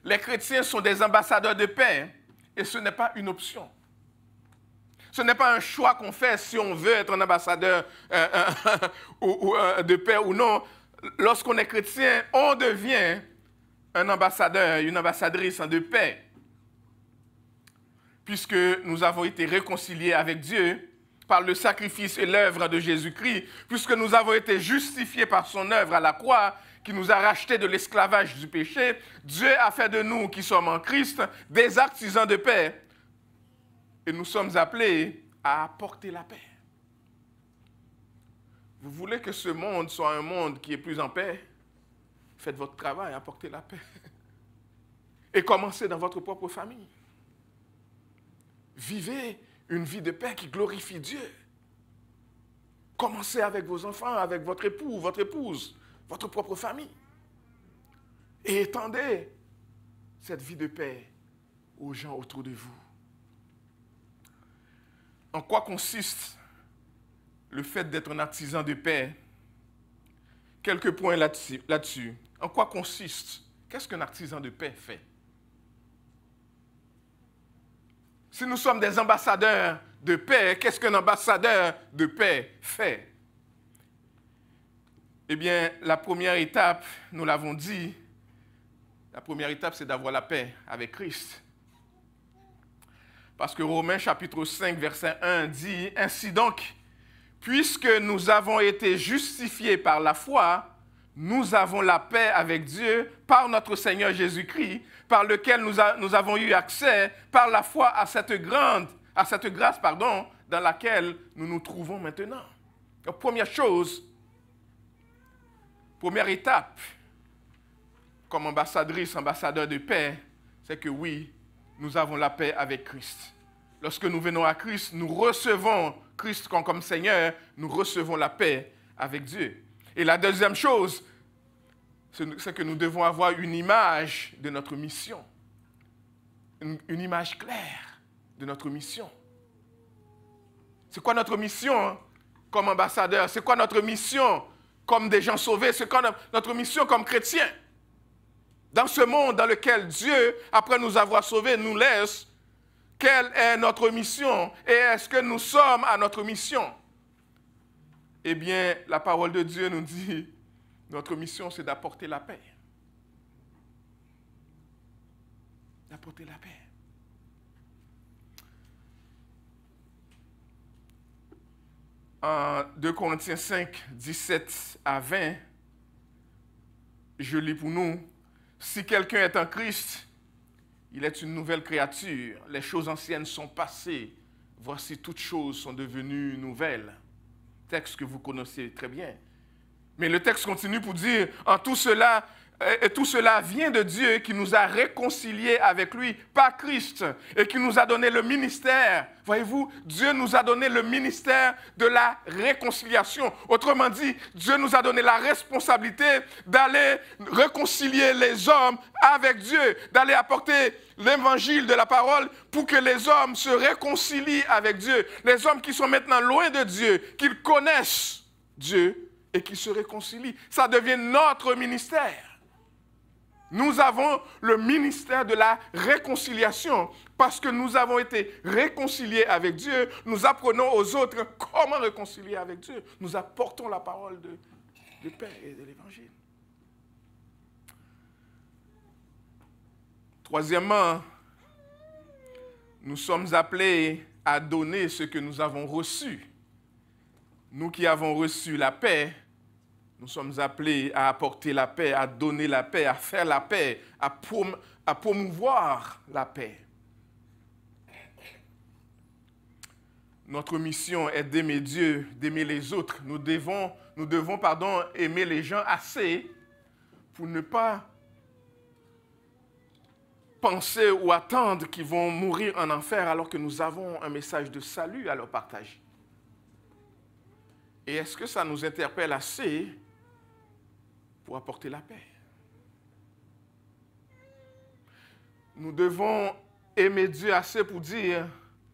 Les chrétiens sont des ambassadeurs de paix et ce n'est pas une option. Ce n'est pas un choix qu'on fait si on veut être un ambassadeur de paix ou non. Lorsqu'on est chrétien, on devient un ambassadeur, une ambassadrice de paix. Puisque nous avons été réconciliés avec Dieu par le sacrifice et l'œuvre de Jésus-Christ, puisque nous avons été justifiés par son œuvre à la croix, qui nous a rachetés de l'esclavage du péché, Dieu a fait de nous, qui sommes en Christ, des artisans de paix. Et nous sommes appelés à apporter la paix. Vous voulez que ce monde soit un monde qui est plus en paix? Faites votre travail, apportez la paix. Et commencez dans votre propre famille. Vivez une vie de paix qui glorifie Dieu. Commencez avec vos enfants, avec votre époux, votre épouse, votre propre famille. Et étendez cette vie de paix aux gens autour de vous. En quoi consiste le fait d'être un artisan de paix? Quelques points là-dessus. En quoi consiste? Qu'est-ce qu'un artisan de paix fait? Si nous sommes des ambassadeurs de paix, qu'est-ce qu'un ambassadeur de paix fait? Eh bien, la première étape, nous l'avons dit, la première étape, c'est d'avoir la paix avec Christ. Parce que Romains chapitre 5, verset 1 dit, « Ainsi donc, puisque nous avons été justifiés par la foi, nous avons la paix avec Dieu par notre Seigneur Jésus-Christ, par lequel nous avons eu accès par la foi à cette grâce, dans laquelle nous nous trouvons maintenant. » Donc, première chose, première étape, comme ambassadeur de paix, c'est que oui, nous avons la paix avec Christ. Lorsque nous venons à Christ, nous recevons Christ comme Seigneur, nous recevons la paix avec Dieu. Et la deuxième chose, c'est que nous devons avoir une image de notre mission. Une image claire de notre mission. C'est quoi notre mission comme ambassadeur? C'est quoi notre mission comme des gens sauvés? C'est quoi notre mission comme chrétiens? Dans ce monde dans lequel Dieu, après nous avoir sauvés, nous laisse, quelle est notre mission? Et est-ce que nous sommes à notre mission? Eh bien, la parole de Dieu nous dit, notre mission, c'est d'apporter la paix. D'apporter la paix. En 2 Corinthiens 5, 17 à 20, je lis pour nous, « Si quelqu'un est en Christ, il est une nouvelle créature. Les choses anciennes sont passées. Voici toutes choses sont devenues nouvelles. » Texte que vous connaissez très bien. Mais le texte continue pour dire, en tout cela, et tout cela vient de Dieu qui nous a réconciliés avec lui par Christ et qui nous a donné le ministère. Voyez-vous, Dieu nous a donné le ministère de la réconciliation. Autrement dit, Dieu nous a donné la responsabilité d'aller réconcilier les hommes avec Dieu, d'aller apporter l'évangile de la parole pour que les hommes se réconcilient avec Dieu. Les hommes qui sont maintenant loin de Dieu, qu'ils connaissent Dieu et qui se réconcilient. Ça devient notre ministère. Nous avons le ministère de la réconciliation parce que nous avons été réconciliés avec Dieu. Nous apprenons aux autres comment réconcilier avec Dieu. Nous apportons la parole de paix et de l'Évangile. Troisièmement, nous sommes appelés à donner ce que nous avons reçu. Nous qui avons reçu la paix, nous sommes appelés à apporter la paix, à donner la paix, à faire la paix, à promouvoir la paix. Notre mission est d'aimer Dieu, d'aimer les autres. Nous devons aimer les gens assez pour ne pas penser ou attendre qu'ils vont mourir en enfer alors que nous avons un message de salut à leur partager. Et est-ce que ça nous interpelle assez pour apporter la paix? Nous devons aimer Dieu assez pour dire,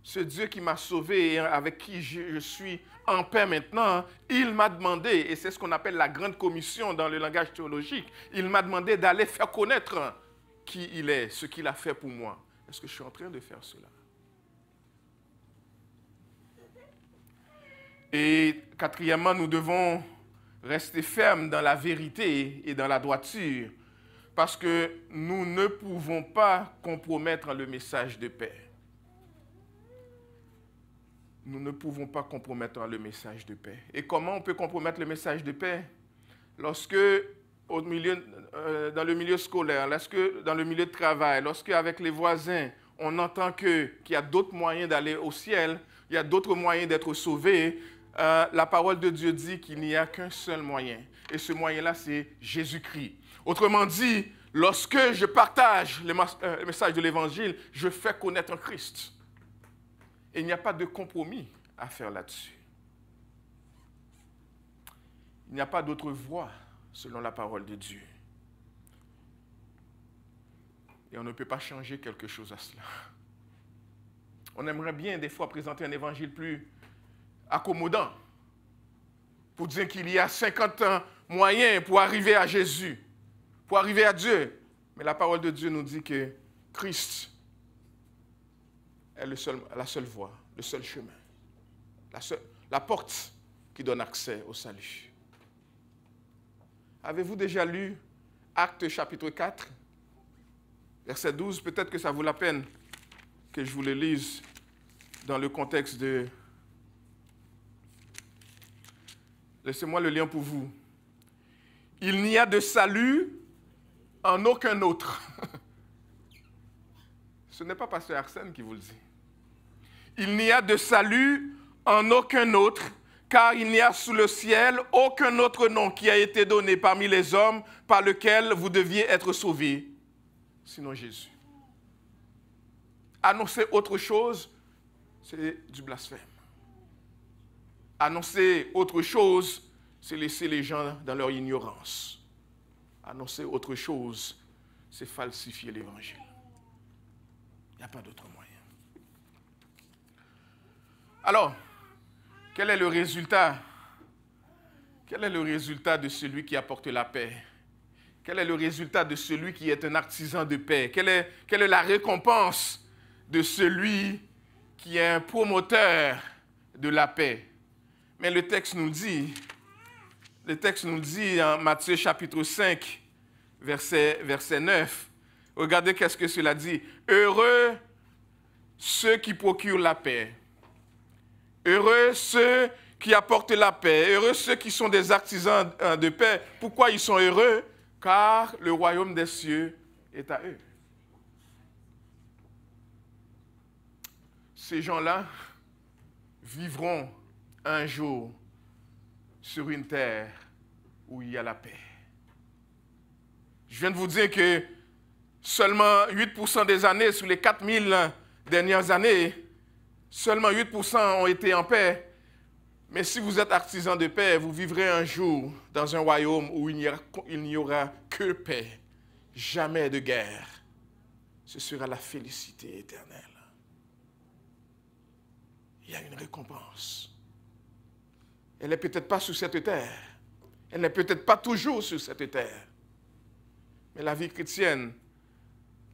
ce Dieu qui m'a sauvé, avec qui je suis en paix maintenant, il m'a demandé, et c'est ce qu'on appelle la grande commission dans le langage théologique, il m'a demandé d'aller faire connaître qui il est, ce qu'il a fait pour moi. Est-ce que je suis en train de faire cela? Et quatrièmement, nous devons rester fermes dans la vérité et dans la droiture, parce que nous ne pouvons pas compromettre le message de paix. Nous ne pouvons pas compromettre le message de paix. Et comment on peut compromettre le message de paix? Lorsque, dans le milieu scolaire, lorsque dans le milieu de travail, lorsque avec les voisins, on entend qu'il y a d'autres moyens d'aller au ciel, il y a d'autres moyens d'être sauvé, la parole de Dieu dit qu'il n'y a qu'un seul moyen. Et ce moyen-là, c'est Jésus-Christ. Autrement dit, lorsque je partage le message de l'Évangile, je fais connaître Christ. Et il n'y a pas de compromis à faire là-dessus. Il n'y a pas d'autre voie selon la parole de Dieu. Et on ne peut pas changer quelque chose à cela. On aimerait bien des fois présenter un évangile plus accommodant pour dire qu'il y a 50 moyens pour arriver à Jésus, pour arriver à Dieu. Mais la parole de Dieu nous dit que Christ est la seule voie, le seul chemin, la porte qui donne accès au salut. Avez-vous déjà lu Actes chapitre 4, verset 12? Peut-être que ça vaut la peine que je vous le lise dans le contexte de... Laissez-moi le lire pour vous. Il n'y a de salut en aucun autre. Ce n'est pas pasteur Arsène qui vous le dit. Il n'y a de salut en aucun autre, car il n'y a sous le ciel aucun autre nom qui a été donné parmi les hommes par lequel vous deviez être sauvés, sinon Jésus. Annoncer autre chose, c'est du blasphème. Annoncer autre chose, c'est laisser les gens dans leur ignorance. Annoncer autre chose, c'est falsifier l'Évangile. Il n'y a pas d'autre moyen. Alors, quel est le résultat? Quel est le résultat de celui qui apporte la paix? Quel est le résultat de celui qui est un artisan de paix? Quelle est la récompense de celui qui est un promoteur de la paix? Mais le texte nous dit en Matthieu chapitre 5, verset 9, regardez qu'est-ce que cela dit. Heureux ceux qui procurent la paix. Heureux ceux qui apportent la paix. Heureux ceux qui sont des artisans de paix. Pourquoi ils sont heureux? Car le royaume des cieux est à eux. Ces gens-là vivront un jour sur une terre où il y a la paix. Je viens de vous dire que seulement 8% des années, sur les 4000 dernières années, seulement 8% ont été en paix. Mais si vous êtes artisan de paix, vous vivrez un jour dans un royaume où il n'y aura que paix, jamais de guerre. Ce sera la félicité éternelle. Il y a une récompense. Elle n'est peut-être pas sur cette terre. Elle n'est peut-être pas toujours sur cette terre. Mais la vie chrétienne,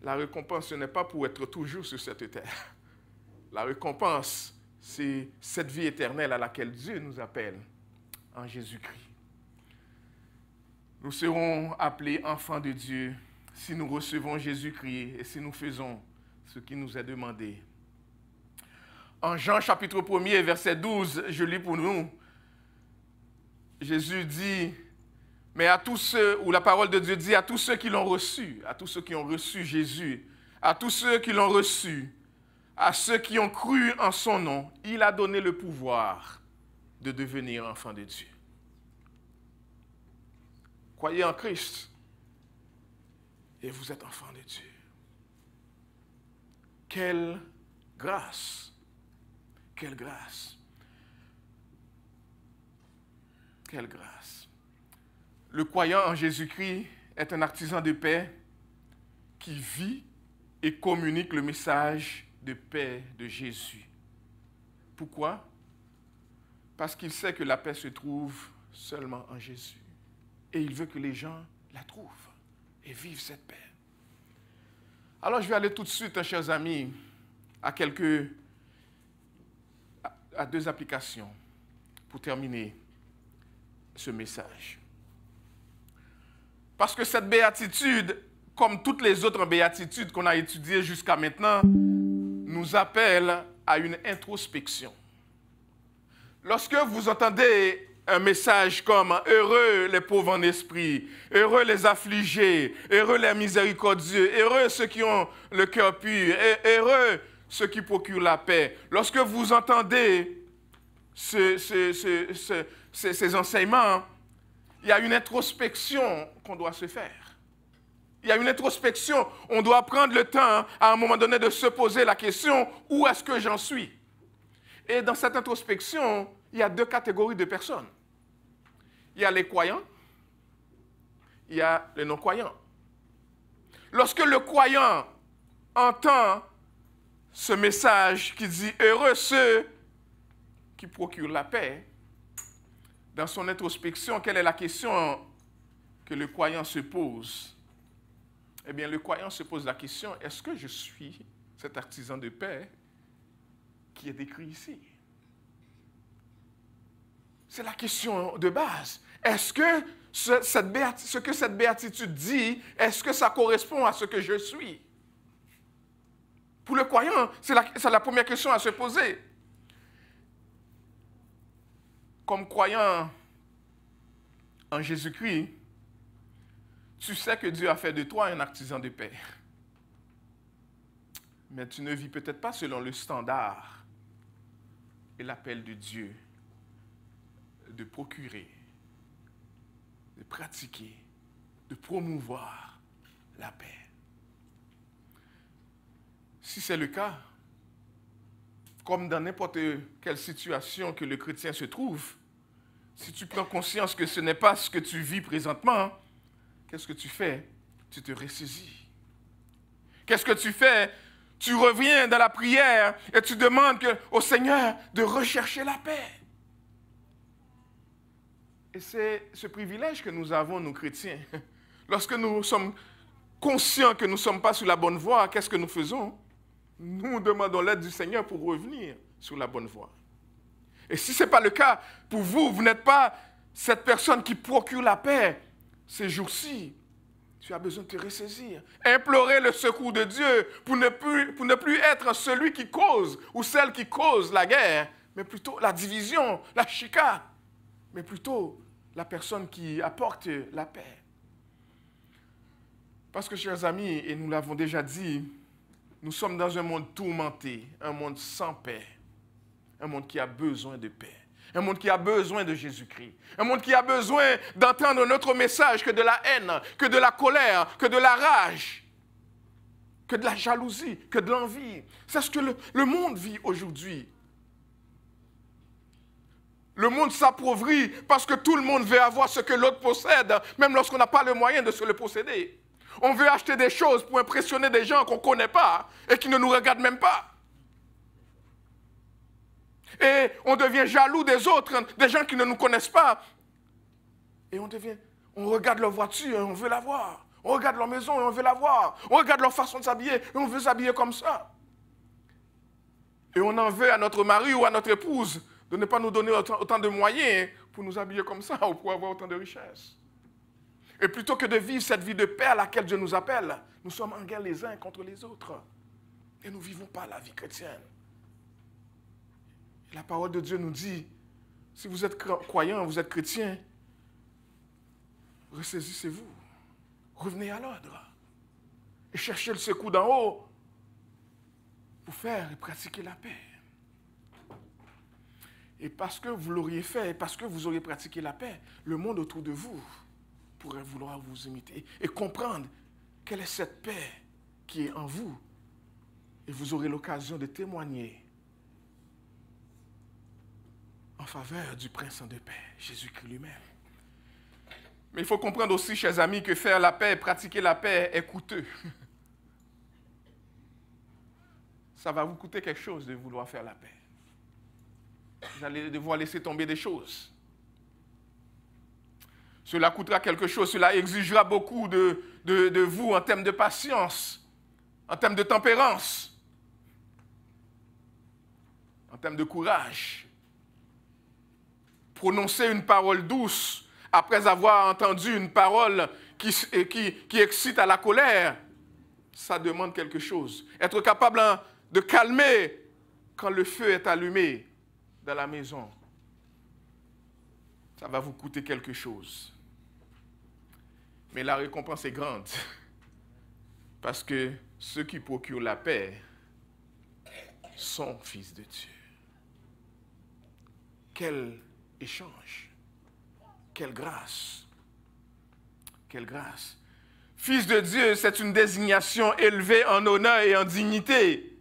la récompense, ce n'est pas pour être toujours sur cette terre. La récompense, c'est cette vie éternelle à laquelle Dieu nous appelle en Jésus-Christ. Nous serons appelés enfants de Dieu si nous recevons Jésus-Christ et si nous faisons ce qui nous est demandé. En Jean chapitre 1er, verset 12, je lis pour nous, Jésus dit, mais à tous ceux, ou la parole de Dieu dit, à tous ceux qui l'ont reçu, à tous ceux qui ont reçu Jésus, à tous ceux qui l'ont reçu, à ceux qui ont cru en son nom, il a donné le pouvoir de devenir enfants de Dieu. Croyez en Christ et vous êtes enfants de Dieu. Quelle grâce! Quelle grâce! Quelle grâce! Le croyant en Jésus-Christ est un artisan de paix qui vit et communique le message de paix de Jésus. Pourquoi? Parce qu'il sait que la paix se trouve seulement en Jésus. Et il veut que les gens la trouvent et vivent cette paix. Alors je vais aller tout de suite, chers amis, à deux applications pour terminer ce message. Parce que cette béatitude, comme toutes les autres béatitudes qu'on a étudiées jusqu'à maintenant, nous appelle à une introspection. Lorsque vous entendez un message comme « Heureux les pauvres en esprit, heureux les affligés, heureux les miséricordieux, heureux ceux qui ont le cœur pur, heureux ceux qui procurent la paix », lorsque vous entendez ces enseignements, il y a une introspection qu'on doit se faire. Il y a une introspection. On doit prendre le temps, à un moment donné, de se poser la question « Où est-ce que j'en suis ?» Et dans cette introspection, il y a deux catégories de personnes. Il y a les croyants, il y a les non-croyants. Lorsque le croyant entend ce message qui dit « Heureux ceux qui procurent la paix », dans son introspection, quelle est la question que le croyant se pose? Eh bien, le croyant se pose la question, est-ce que je suis cet artisan de paix qui est décrit ici? C'est la question de base. Est-ce que ce que cette béatitude dit, est-ce que ça correspond à ce que je suis? Pour le croyant, c'est la première question à se poser. Comme croyant en Jésus-Christ, tu sais que Dieu a fait de toi un artisan de paix. Mais tu ne vis peut-être pas selon le standard et l'appel de Dieu de procurer, de pratiquer, de promouvoir la paix. Si c'est le cas, comme dans n'importe quelle situation que le chrétien se trouve, si tu prends conscience que ce n'est pas ce que tu vis présentement, qu'est-ce que tu fais? Tu te ressaisis. Qu'est-ce que tu fais? Tu reviens dans la prière et tu demandes au Seigneur de rechercher la paix. Et c'est ce privilège que nous avons, nous chrétiens. Lorsque nous sommes conscients que nous ne sommes pas sur la bonne voie, qu'est-ce que nous faisons? Nous demandons l'aide du Seigneur pour revenir sur la bonne voie. Et si ce n'est pas le cas, pour vous, vous n'êtes pas cette personne qui procure la paix, ces jours-ci, tu as besoin de te ressaisir. Implorer le secours de Dieu pour ne plus être celui qui cause ou celle qui cause la guerre, mais plutôt la division, la chicane, mais plutôt la personne qui apporte la paix. Parce que, chers amis, et nous l'avons déjà dit, nous sommes dans un monde tourmenté, un monde sans paix, un monde qui a besoin de paix. Un monde qui a besoin de Jésus-Christ. Un monde qui a besoin d'entendre notre message que de la haine, que de la colère, que de la rage, que de la jalousie, que de l'envie. C'est ce que le monde vit aujourd'hui. Le monde s'appauvrit parce que tout le monde veut avoir ce que l'autre possède, même lorsqu'on n'a pas le moyen de se le posséder. On veut acheter des choses pour impressionner des gens qu'on ne connaît pas et qui ne nous regardent même pas. Et on devient jaloux des autres, des gens qui ne nous connaissent pas. Et on regarde leur voiture et on veut la voir. On regarde leur maison et on veut la voir. On regarde leur façon de s'habiller et on veut s'habiller comme ça. Et on en veut à notre mari ou à notre épouse de ne pas nous donner autant de moyens pour nous habiller comme ça ou pour avoir autant de richesses. Et plutôt que de vivre cette vie de paix à laquelle Dieu nous appelle, nous sommes en guerre les uns contre les autres. Et nous ne vivons pas la vie chrétienne. La parole de Dieu nous dit, si vous êtes croyant, vous êtes chrétien, ressaisissez-vous, revenez à l'ordre et cherchez le secours d'en haut pour faire et pratiquer la paix. Et parce que vous l'auriez fait, et parce que vous auriez pratiqué la paix, le monde autour de vous pourrait vouloir vous imiter et comprendre quelle est cette paix qui est en vous. Et vous aurez l'occasion de témoigner en faveur du prince de paix, Jésus-Christ lui-même. Mais il faut comprendre aussi, chers amis, que faire la paix, pratiquer la paix est coûteux. Ça va vous coûter quelque chose de vouloir faire la paix. Vous allez devoir laisser tomber des choses. Cela coûtera quelque chose, cela exigera beaucoup de vous en termes de patience, en termes de tempérance, en termes de courage. Prononcer une parole douce après avoir entendu une parole qui excite à la colère, ça demande quelque chose. Être capable de calmer quand le feu est allumé dans la maison, ça va vous coûter quelque chose. Mais la récompense est grande, parce que ceux qui procurent la paix sont fils de Dieu. Quel échange, quelle grâce, quelle grâce. Fils de Dieu, c'est une désignation élevée en honneur et en dignité.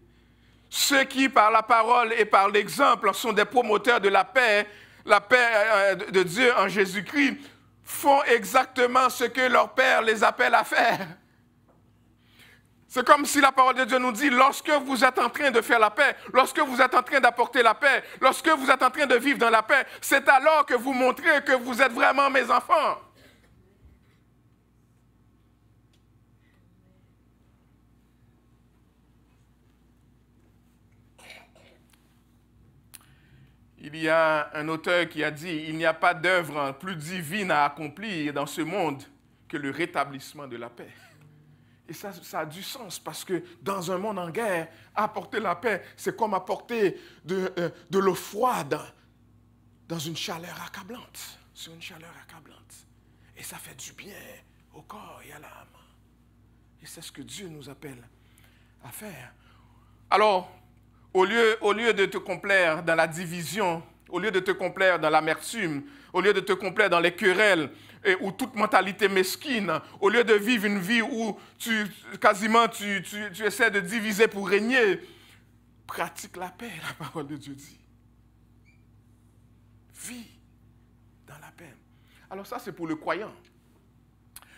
Ceux qui, par la parole et par l'exemple, sont des promoteurs de la paix de Dieu en Jésus-Christ, font exactement ce que leur Père les appelle à faire. C'est comme si la parole de Dieu nous dit, lorsque vous êtes en train de faire la paix, lorsque vous êtes en train d'apporter la paix, lorsque vous êtes en train de vivre dans la paix, c'est alors que vous montrez que vous êtes vraiment mes enfants. Il y a un auteur qui a dit, il n'y a pas d'œuvre plus divine à accomplir dans ce monde que le rétablissement de la paix. Et ça a du sens parce que dans un monde en guerre, apporter la paix, c'est comme apporter de l'eau froide dans une chaleur accablante, sur une chaleur accablante. Et ça fait du bien au corps et à l'âme. Et c'est ce que Dieu nous appelle à faire. Alors, au lieu de te complaire dans la division, au lieu de te complaire dans l'amertume, au lieu de te complaire dans les querelles ou toute mentalité mesquine, au lieu de vivre une vie où tu essaies de diviser pour régner, pratique la paix, la parole de Dieu dit. Vis dans la paix. Alors ça, c'est pour le croyant.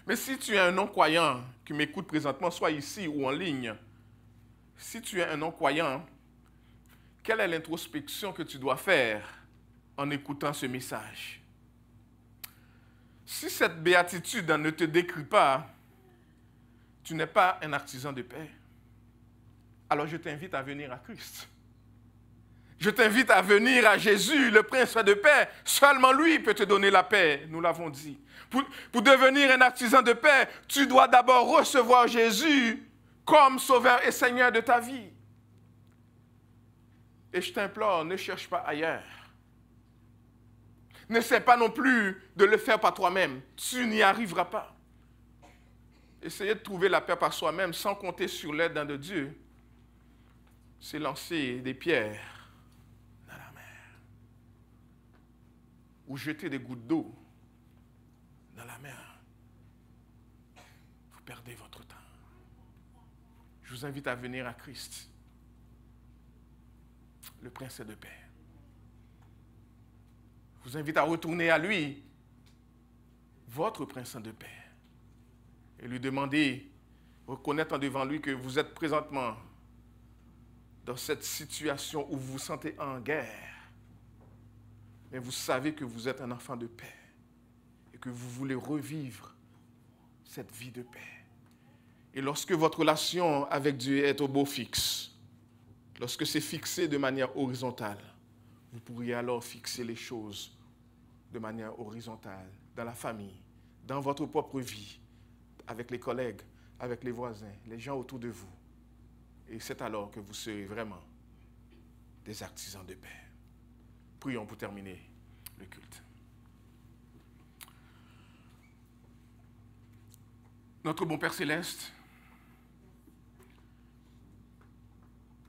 Mais si tu es un non-croyant qui m'écoute présentement, soit ici ou en ligne, si tu es un non-croyant, quelle est l'introspection que tu dois faire en écoutant ce message? Si cette béatitude ne te décrit pas, tu n'es pas un artisan de paix. Alors je t'invite à venir à Christ. Je t'invite à venir à Jésus, le prince de paix. Seulement lui peut te donner la paix, nous l'avons dit. Pour devenir un artisan de paix, tu dois d'abord recevoir Jésus comme sauveur et seigneur de ta vie. Et je t'implore, ne cherche pas ailleurs. N'essaie pas non plus de le faire par toi-même. Tu n'y arriveras pas. Essayer de trouver la paix par soi-même sans compter sur l'aide de Dieu, c'est lancer des pierres dans la mer. ou jeter des gouttes d'eau dans la mer, vous perdez votre temps. Je vous invite à venir à Christ, le Prince de paix. Je vous invite à retourner à lui, votre Prince de paix, et lui demander, reconnaître devant lui que vous êtes présentement dans cette situation où vous vous sentez en guerre, mais vous savez que vous êtes un enfant de paix et que vous voulez revivre cette vie de paix. Et lorsque votre relation avec Dieu est au beau fixe, lorsque c'est fixé de manière horizontale, vous pourriez alors fixer les choses de manière horizontale, dans la famille, dans votre propre vie, avec les collègues, avec les voisins, les gens autour de vous. Et c'est alors que vous serez vraiment des artisans de paix. Prions pour terminer le culte. Notre bon Père Céleste,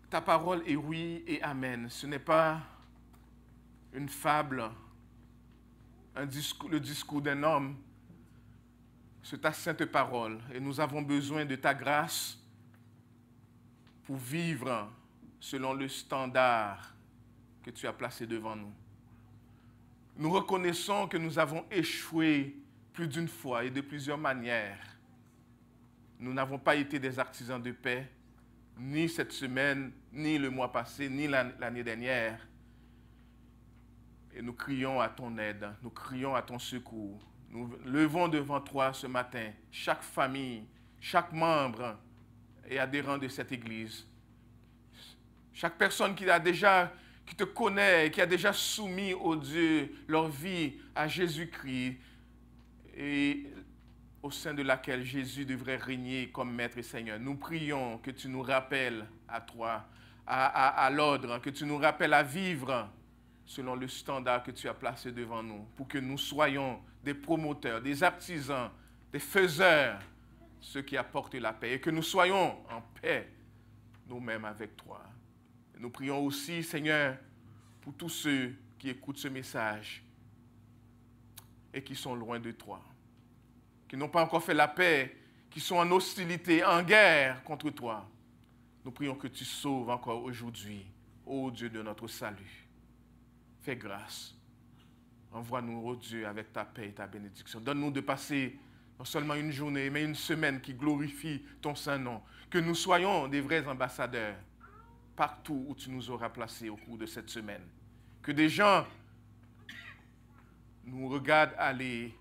ta parole est oui et amen. Ce n'est pas une fable, le discours d'un homme. C'est ta sainte parole. Et nous avons besoin de ta grâce pour vivre selon le standard que tu as placé devant nous. Nous reconnaissons que nous avons échoué plus d'une fois et de plusieurs manières. Nous n'avons pas été des artisans de paix, ni cette semaine, ni le mois passé, ni l'année dernière. Et nous crions à ton aide, nous crions à ton secours. Nous levons devant toi ce matin chaque famille, chaque membre et adhérent de cette Église. Chaque personne qui te connaît, qui a déjà soumis au Dieu leur vie à Jésus-Christ et au sein de laquelle Jésus devrait régner comme Maître et Seigneur. Nous prions que tu nous rappelles à toi, à l'ordre, que tu nous rappelles à vivre selon le standard que tu as placé devant nous, pour que nous soyons des promoteurs, des artisans, des faiseurs, ceux qui apportent la paix, et que nous soyons en paix nous-mêmes avec toi. Nous prions aussi, Seigneur, pour tous ceux qui écoutent ce message et qui sont loin de toi, qui n'ont pas encore fait la paix, qui sont en hostilité, en guerre contre toi. Nous prions que tu sauves encore aujourd'hui, ô Dieu de notre salut. Fais grâce. Envoie-nous, ô Dieu, avec ta paix et ta bénédiction. Donne-nous de passer non seulement une journée, mais une semaine qui glorifie ton saint nom. Que nous soyons des vrais ambassadeurs partout où tu nous auras placés au cours de cette semaine. Que des gens nous regardent aller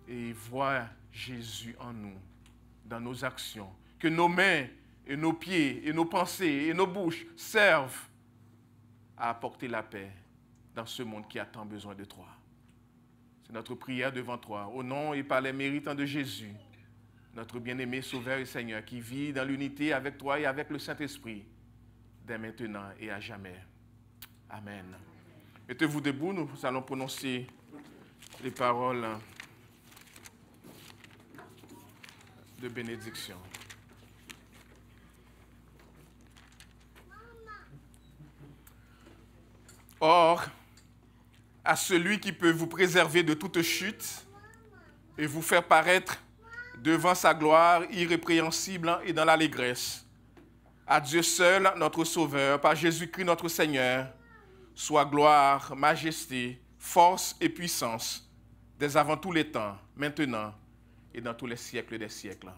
et voient Jésus en nous, dans nos actions. Que nos mains et nos pieds et nos pensées et nos bouches servent à apporter la paix dans ce monde qui a tant besoin de toi. C'est notre prière devant toi, au nom et par les mérites de Jésus, notre bien-aimé Sauveur et Seigneur, qui vit dans l'unité avec toi et avec le Saint-Esprit, dès maintenant et à jamais. Amen. Mettez-vous debout, nous allons prononcer les paroles de bénédiction. Or, à celui qui peut vous préserver de toute chute et vous faire paraître devant sa gloire irrépréhensible et dans l'allégresse, à Dieu seul, notre Sauveur, par Jésus-Christ notre Seigneur, soit gloire, majesté, force et puissance, dès avant tous les temps, maintenant et dans tous les siècles des siècles.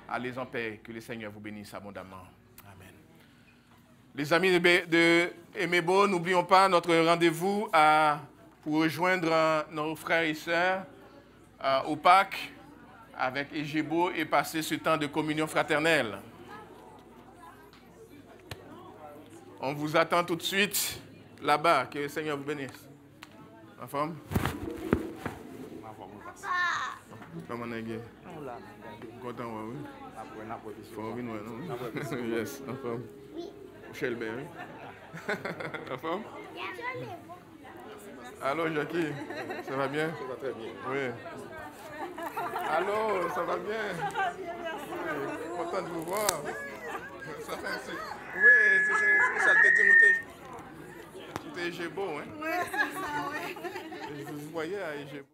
Allez en paix, que le Seigneur vous bénisse abondamment. Amen. Les amis de Emebo, n'oublions pas notre rendez-vous pour rejoindre nos frères et sœurs au Pâques avec Egebo et passer ce temps de communion fraternelle. On vous attend tout de suite là-bas. Que le Seigneur vous bénisse. En forme? Comment est-ce? Content, oui. Yes, en forme. Shelby, oui. En forme? Allô, Jackie? Ça va bien? Ça va très bien. Oui. Allô, ça va bien? Ça va bien, merci. Oui. Content de vous voir. Ça fait ainsi. Oui, c'est ça te dit, tu t'es beau, hein? Oui, c'est ça, oui. Je vous voyais à Égebo.